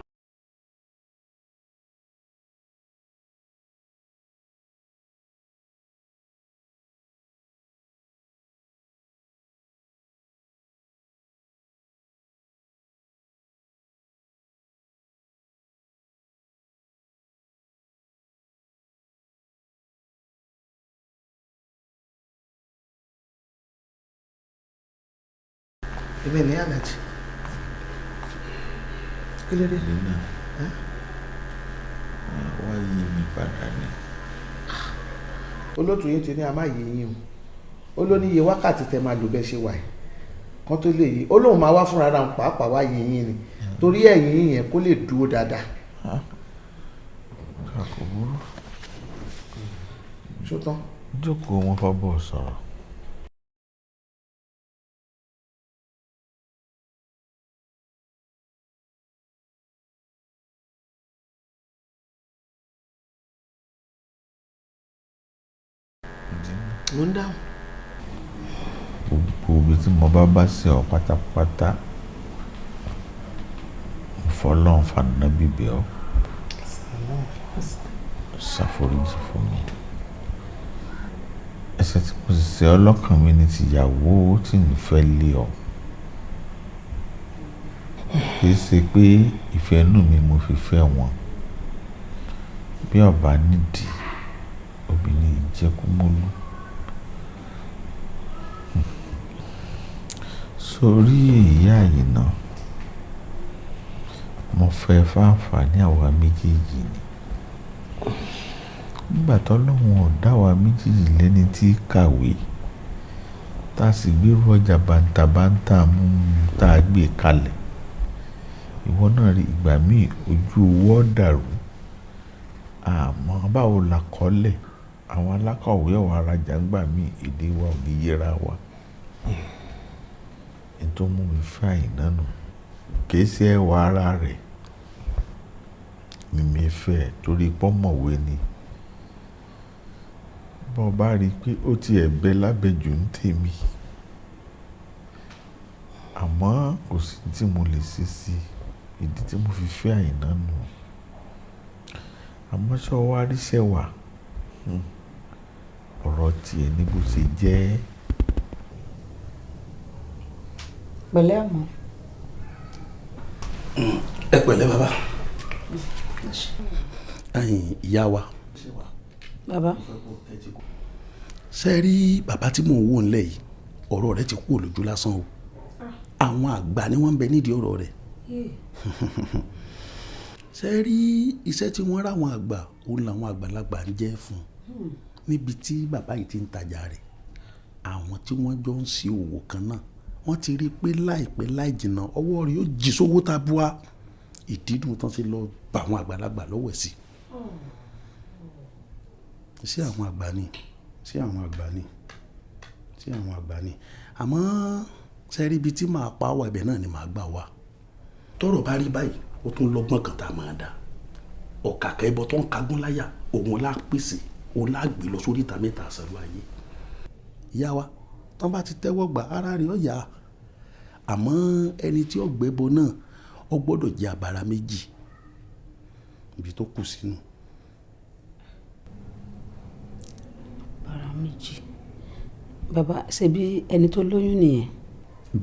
Ibẹ̀ ní Alájì. Kí ló dé? Lena, wá yí mi padà ni. Olóòtú yín ti ní a máa yé yín o. Ó ló ní iye wákàtí tẹ máa lò bẹ́ẹ̀ ṣe wà yìí. Kan tó lè yí. Ó lóun máa wá fúnra ara òun pàápàá wá yé yín ni. Torí ẹ̀yìn yín yẹn kó lè dúró dáadáa. Kàkó burú. Ṣó tán? Jókòó wọn fọ́ bọ̀ sọ̀rọ̀. Mo ń dáhùn. Gbogbo ibi tí mo bá sí ọ pátápátá fọlọ́n fànà bíbí ọ ṣàforíjì fún mi. Ẹ̀ṣẹ̀ tí mo sì ṣe ọlọ́kàn mi ni tìyàwó tí ń fẹ́ lé ọ. Kì í ṣe pé ìfẹ́ inú mi mo fi fẹ́ wọn. Bí ọba nídìí obìnrin ìjẹkúmọ́lú. Sórí ìyá yìí náà mo fẹ́ fáǹfààní àwa méjèèjì ni. Nígbà t'Ọlọ́run ò dá wa méjèèjì lẹ́ni tí kàwé tá a sì gbérú ọjà bàǹtàbàǹtà mú tá a gbé kalẹ̀. Ìwọ náà rí ìgbà míì ojú owó dàrú. Àmọ́ báwo la kọ́lẹ̀ àwọn alákọ̀wé ọ̀wọ́ arajà ń gbà míì èdè wa ò ní yẹra wa. Ẹni tó mú mi fẹ́ Àyìnà nù kìí ṣe ẹwà ara rẹ̀ ni mi fẹ́ torí pọ́mọ̀wé ni. Bọ́ bá rí i pé ó ti ẹ̀bẹ̀ lábẹ́jù ń tèmi àmọ́ kò sí tí mo lè ṣe sí ìdí tí mo fi fẹ́ Àyìnà nù. Àmọ́ ṣé ọ wá ríṣẹ́ wà ọ̀rọ̀ tiẹ̀ ní bó ṣe jẹ́. Pẹ̀lẹ́ àmọ́. Ẹ pẹ̀lẹ́ bàbá. Ìyá wa. Bàbá. Ṣé rí bàbá tí mò ń wò ńlẹ̀ yìí ọ̀rọ̀ rẹ̀ ti kú olójú lásán o. Àwọn àgbà ni wọ́n ń bẹ nídìí ọ̀rọ̀ rẹ̀. Ṣé rí iṣẹ́ tí wọ́n ráwọn àgbà òun làwọn àgbàlagbà ń jẹ́ fún níbi tí bàbá yìí ti ń tajà rẹ̀. Àwọn tí wọ́n jọ ń ṣe òwò kan náà wọ́n ti rí i pé láìpẹ́ láì jìnnà ọwọ́ rẹ̀ yóò jí sówó tabua. Ìdídùn tán ti lọ bá àwọn àgbàlagbà lọ́wọ́ sí. Sí àwọn àgbà ni sí àwọn àgbà ni sí àwọn àgbà ni àmọ́ sẹ́rí ibi tí màá pa wà ibẹ̀ náà ni màá gbà wá. Tọ́rọ̀ bá rí báyìí ó tún lọ́gbọ́n kan tá a máa dá. Ọ̀kàkà ẹbọ tó ń kagún láyà òun lá pèsè òun lá gbé lọ sórí ìta mẹ́ta àṣàlù ayé. Ìyá wa tán bá ti tẹ́wọ́ gbà ara rẹ̀ ó yá. Àmọ́ ẹni tí ó gbẹ́bọ náà ó gbọ́dọ̀ jẹ́ abara méjì ibi tó kù sínú. Abara méjì. Bàbá ṣebí ẹni tó lóyún nìyẹn.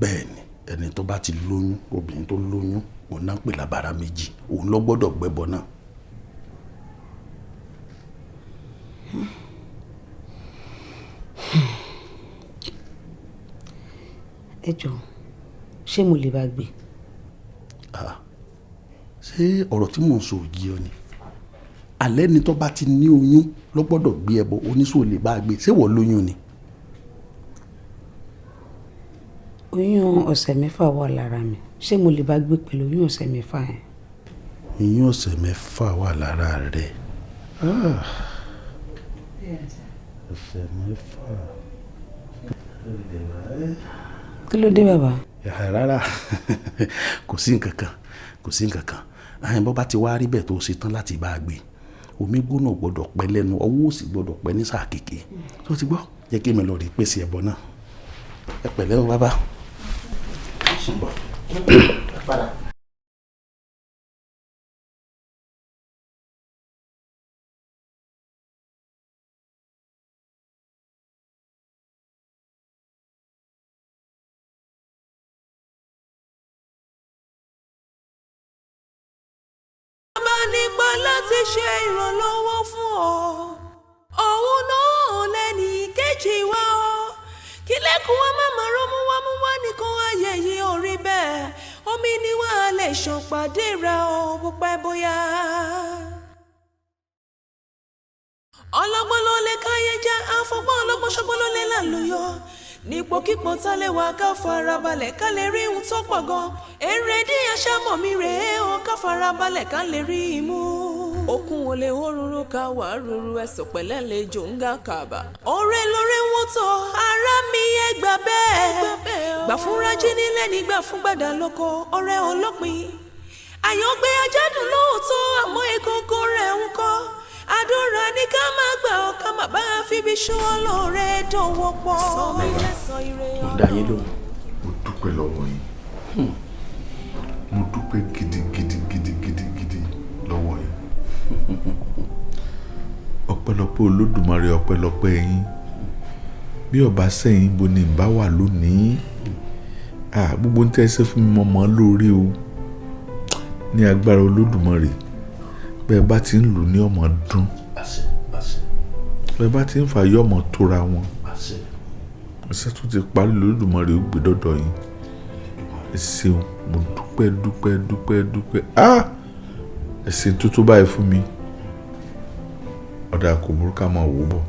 Bẹ́ẹ̀ni ẹni tó bá ti lóyún obìnrin tó lóyún òun náà pè lábara méjì òun ló gbọ́dọ̀ gbẹ́bọ náà. Ẹ jọ̀ọ́ ṣé mo lè bá gbé? Ṣé ọ̀rọ̀ tí mò ń sọ yìí ọ ni alẹ́ ni tó bá ti ní oyún ló gbọ́dọ̀ gbé ẹbọ oníṣòwò lè bá a gbé ṣé wọ́n lóyún ni. oyún ọ̀sẹ̀ mẹ́fà wà lára mi ṣé mo lè bá gbé pẹ̀lú oyún ọ̀sẹ̀ mẹ́fà yẹn. oyún ọ̀sẹ̀ mẹ́fà wà lára rẹ̀ ọ̀sẹ̀ mẹ́fà. kí ló dé bàbá. rárá kò sí nǹkan kan àyìn bọ́ bá ti wá rí bẹ́ẹ̀ tó ṣe tán láti bá a gbé omi gbóná gbọ́dọ̀ pẹ́ lẹ́nu ọwọ́ òsì gbọ́dọ̀ pẹ́ ní sáà kéèké tó ti gbọ́ jẹ́ kí mi lọ rí pèsè ẹbọ náà ẹ pẹ̀lẹ́ o bàbá. nípa láti ṣe ìrànlọ́wọ́ fún ọ òun náà lẹ́ni kejì wa ọ kílẹ̀kùn wa má máa rọ́mú wá nìkan ayé yìí ò rí bẹ́ẹ̀ omi ni wà á lè ṣàn pàdé rẹ ọ bó pẹ́ bóyá. ọlọ́gbọ́n ló lè káyé já àfọgbọ́n ọlọ́gbọ́n ṣọgbọ́n ló lè lálùyọ nípòkípò tá lè wá ká farabalẹ̀ ká lè rí ohun tó pọ̀ gan èrè dí aṣámọ̀ mi rèé o ká farabalẹ̀ ká lè rí i mú. okun ò lè hó ruru ká wà ruru ẹsẹ̀ pẹ̀lẹ́ lè jò ń gá kàbà. ọ̀rẹ́ lórí wọn tó ara mi ẹ gbà bẹ́ẹ̀ gbà fúnra jí nílẹ̀ nígbà fún gbàdá lóko ọ̀rẹ́ olópin àyàngbé ajádùn lóòótọ́ àmọ́ egungun rẹ̀ ń kọ́ àdúrà ní ká má gbà ọ́ ká má bá a fi bí sún ọlọ́rẹ́ dánwọ́ pọ̀. mo dá yín lóhùn. mo dúpẹ́ lọ́wọ́ yín mo dúpẹ́ gidigidi lọ́wọ́ yín ọpẹ́lọpẹ́ olódùmarè ọpẹ́lọpẹ́ yín bí ọba sẹ́yìn bo ni ìbá wà lónìí gbogbo ń tẹ́sẹ̀ fún mi mọ́ lórí o ní agbára olódùmarè bẹ́ẹ̀ bá ti ń lù ní ọmọ dún bẹ́ẹ̀ bá ti ń fà yọ ọmọ tóra wọn iṣẹ́ tó ti parí lódùmarè ó gbé dọ́dọ̀ yín ẹ ṣeun mo dúpẹ́ ẹ ṣe tó tó báyìí fún mi ọ̀dà kò burú ká máa wò bọ̀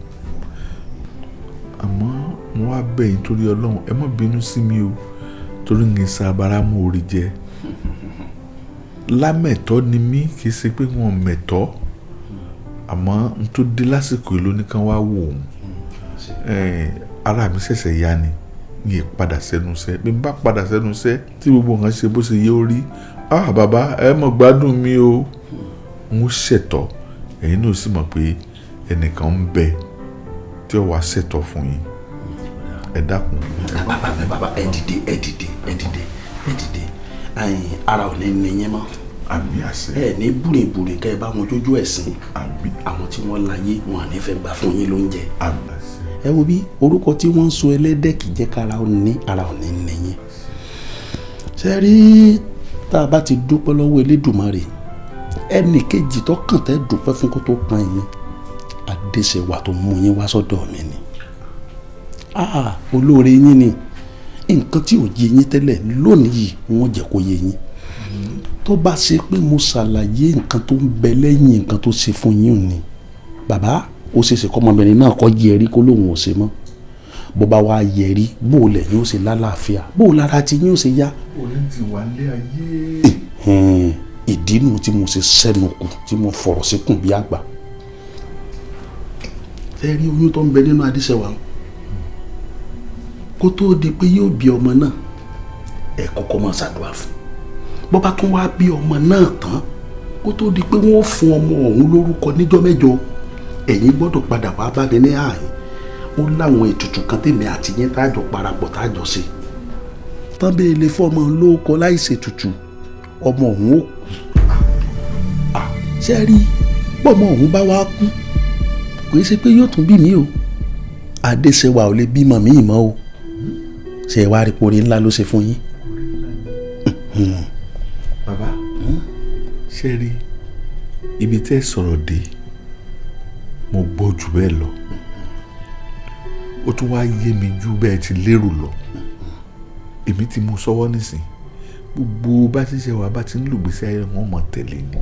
àmọ́ mo wá bẹ̀ yín torí ọlọ́run ẹ má bínú sí mi o torí ń sa abara mú orí jẹ lámẹ̀tọ́ ni mí kì í ṣe pé wọ́n mẹ̀tọ́ àmọ́ n tó dé lásìkò yìí lóní kan wá wò ó ara mi ṣẹ̀ṣẹ̀ yá ni yìí padà sẹ́nu iṣẹ́ bí n bá padà sẹ́nu iṣẹ́ tí gbogbo nǹkan ṣe bó ṣe yé ó rí bàbá ẹ mọ̀ gbádùn mi o n ó ṣètọ́ ẹ̀yin náà sì mọ̀ pé ẹnìkan ń bẹ tí ó wàá ṣètọ́ fún yín ẹ dákun. bàbá ẹ dìde ara ò ní ní yín mọ́ àmì àṣẹ ẹ ní búrìbúrì kẹ ẹ bá wọn jójú ẹ̀sìn àmì àwọn tí wọ́n láyé wọn à ní fẹ́ gbà fún yín lóúnjẹ àmì àṣẹ ẹ wo bí orúkọ tí wọ́n ń so ẹlẹ́dẹ̀ kì í jẹ́ ká ara ò ní ní yín ṣe rí tá a bá ti dúpẹ́ lọ́wọ́ Elédùmarè ẹnì kejì tó kàn tẹ́ dúpẹ́ fún kó tó kan yín Adéṣẹwà tó mú yín wá sọ́dọ̀ mi ni olóore yín ni nǹkan tí ò yé yín tẹ́lẹ̀ lónìí yìí wọ́n jẹ́ kó yé yín tó bá ṣe pé mo ṣàlàyé nǹkan tó ń bẹ lẹ́yìn nǹkan tó ṣe fún yín ni bàbá ó ṣeéṣe kọ́mọbìnrin náà kọ́ yẹrí kó lóun ò ṣe mọ́ bó bá wá yẹrí bó o lẹ̀ yín ó ṣe lálàáfíà bó o lára tí yín ó ṣe yá. orí ti wà lé ayé. ìdí nu tí mo ṣe sẹ́nu kù tí mo fọ̀rọ̀ síkùn bí àgbà. ẹ rí oyún tó ń bẹ nínú Adéṣẹwà kó tó di pé yóò bí ọmọ náà ẹ kọ́kọ́ máa ṣàdúrà fún bó bá tún wá bí ọmọ náà tán kó tó di pé wọ́n fún ọmọ ọ̀hún lórúkọ níjọ́ mẹ́jọ ẹ̀yin gbọ́dọ̀ padà wá bá mi ní ààyè ó láwọn ètùtù kan tèmi àti yín tájọ parapọ̀ tájọ ṣe tán bẹ́ẹ̀ lè fọmọ lórúkọ láì ṣètùtù ọmọ ọ̀hún ó kú ṣe rí bọ́mọ ọ̀hún bá wá kú kò í ṣe pé yóò tún bí mi o Adéṣẹwà ò lè bímọ míì mọ́ o ṣe wá rí porí ńlá ló ṣe fún yín. bàbá ṣe rí ibi tẹ́ sọ̀rọ̀ dé mo gbọ́ jù bẹ́ẹ̀ lọ ó tún wá yé mi jù bẹ́ẹ̀ ti lérò lọ èmi ti mú sọ́wọ́ nísìn gbogbo bá ti ṣe wà bá ti ń lùgbèsè ayé wọn mọ̀ tẹ̀lé ni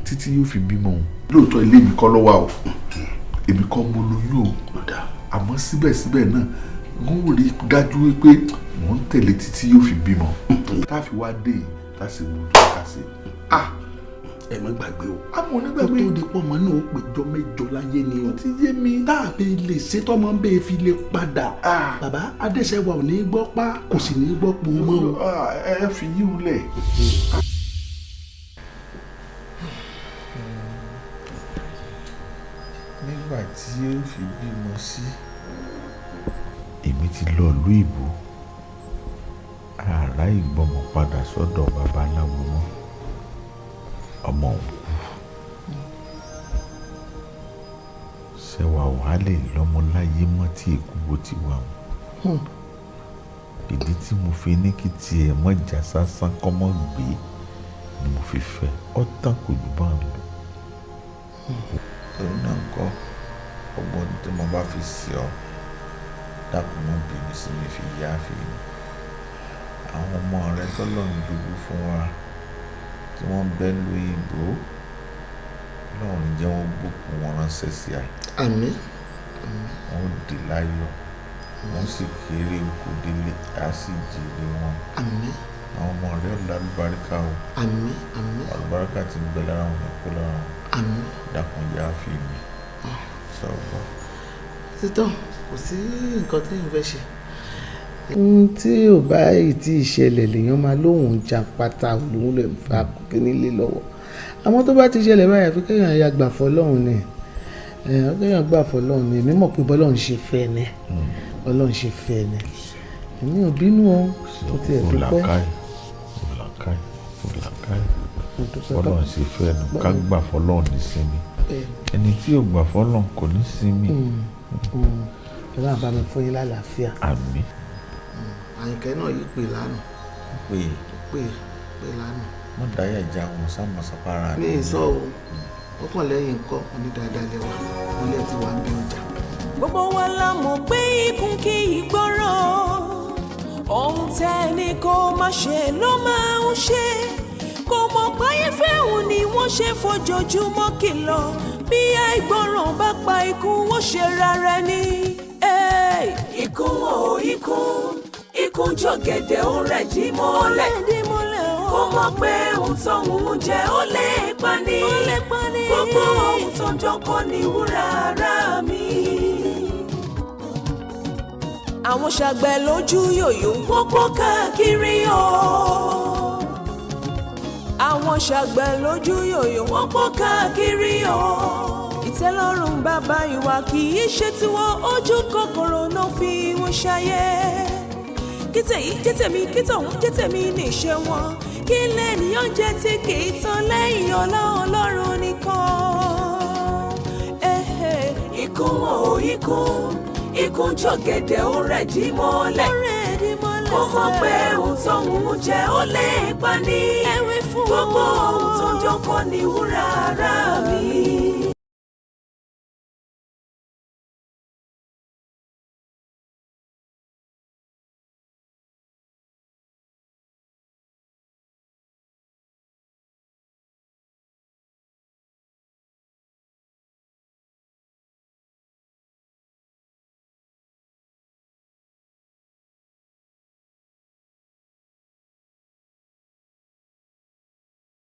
títí yóò fi bímọ òun. lóòótọ́ ilé mi kọ́ ló wà o èmi kọ́ mo lóyún o àmọ́ síbẹ̀síbẹ̀ náà n ó rí dájú wípé mò ń tẹ̀lé títí yóò fi bímọ tá a fi wá dé yìí tá a sì mú un tó ká sí ẹ má gbàgbé o. àmọ́ onígbàgbé tó di pọ́ ọmọ náà ó péjọ mẹ́jọ láyé ni o. ó ti yé mi. dáàbí lè ṣètò ọmọ bẹ́ẹ̀ fi lè padà. bàbá Adéṣẹ́wà ò ní gbọ́ pa kò sì ní gbọ́ po mọ́ o. ẹ fi yí wulẹ̀. nígbà tí ó fi bímọ sí èmi ti lọ ìlú ìbò àrà ìgbọ́mọ padà sọ́dọ̀ babaláwo mọ́ ọmọ òun ṣẹ̀wá wàhálà lọ́mọ láyé mọ́ tí èkúgbó ti wà wọ́n ìdí tí mo fi ní kí tiẹ̀ mọ́ jà sásán kọ́ mọ́ gbé ni mo fi fẹ́ ọ́ tán kò jù bá ń lọ. òun náà ń kọ́ ọgbọ́n tí mo bá fi sí ọ dákun mọ́ bínú sí mi fi yá fi mi àwọn ọmọ rẹ tọ́lọ́run dúró fún wa tí wọ́n bẹ́ lu ìbò lọ́run jẹ́ wọ́n gbókùn wọn ránṣẹ́ sí a. àmín. wọ́n dé láyọ̀ wọ́n sì kéré oko délé á sì jèrè wọn. àmín. àwọn ọmọ rẹ ọ̀la alùbáríkà o. àmín àmín. alùbáríkà ti ń bẹ lára wọn ní kó lára wọn. àmín. dákun yá fi mi sọ̀rọ̀. títọ́ kò sí nǹkan tí èèyàn fẹ́ ṣe. tí ò bá yìí tí ìṣẹ̀lẹ̀ lèèyàn máa lóhùn jà pátá òun lè fa kíní lé lọ́wọ́ àmọ́ tó bá ti ṣẹlẹ̀ báyà fi kéèyàn ya gbà fọlọ́run ni kéèyàn gbà fọlọ́run ni èmi mọ̀ pé bọ́lọ́run ṣe fẹ́ ni bọ́lọ́run ṣe fẹ́ ni èmi ò bínú o tó tiẹ̀ dúpẹ́. bọ́lọ́run ṣe fẹ́ ni ká gbà fọlọ́run ní sinmi ẹni tí ò gbà fọlọ́run kò ní sinmi. ẹ bá bá mi fún yín lálàáfíà. àmín. Àyìnkẹ́ náà yìí pè lánàá. pè lánàá. wọ́n dáyà já wọn sáàmù sápára. ní ìsọ o ó kàn lẹ́yìn nǹkan onídàáda lẹ́wà ilé tí wàá bí ọjà. gbogbo wa la mọ̀ pé ikùn kì í gbọ́ràn ohun tẹ́ ni kó má ṣe ló máa ń ṣe kò mọ̀ páyé fẹ́hùn ni wọ́n ṣe fojoojúmọ́ kìlọ̀ bí àìgbọràn bá pa ikùn wọ́n ṣe rárá ni. ikùn o ikùn jọ̀gẹ̀dẹ̀ ó rẹ̀ dí mọ́lẹ̀ kò mọ̀ pé ohun tó ń jẹ ó lè pa ni gbogbo ohun tó ń jọkọ́ ni wúrà ara mi. àwọn ṣàgbẹ̀ lójú yòyò ń pópó káàkiri o. àwọn ṣàgbẹ̀ lójú yòyò ń pópó káàkiri o. ìtẹ́lọ́rùn bàbá ìwà kì í ṣe tiwọn ojú kòkòrò náà fi wọ́n ṣayé. kíte yìí jẹ́ tèmi kíte òun jẹ́ tèmi níṣẹ́ wọn kí lẹ́nìyàn jẹ́ tí kì í tán lẹ́yìn Ọlọ́run nìkan. ikùn o ikùn jọ̀gẹ̀dẹ̀ ó rẹ̀ dí mọ́lẹ̀ kò mọ̀ pé ohun tó ń jẹ ó lè pa ni gbogbo ohun tó ń jọkọ́ ni wúrà ara mi.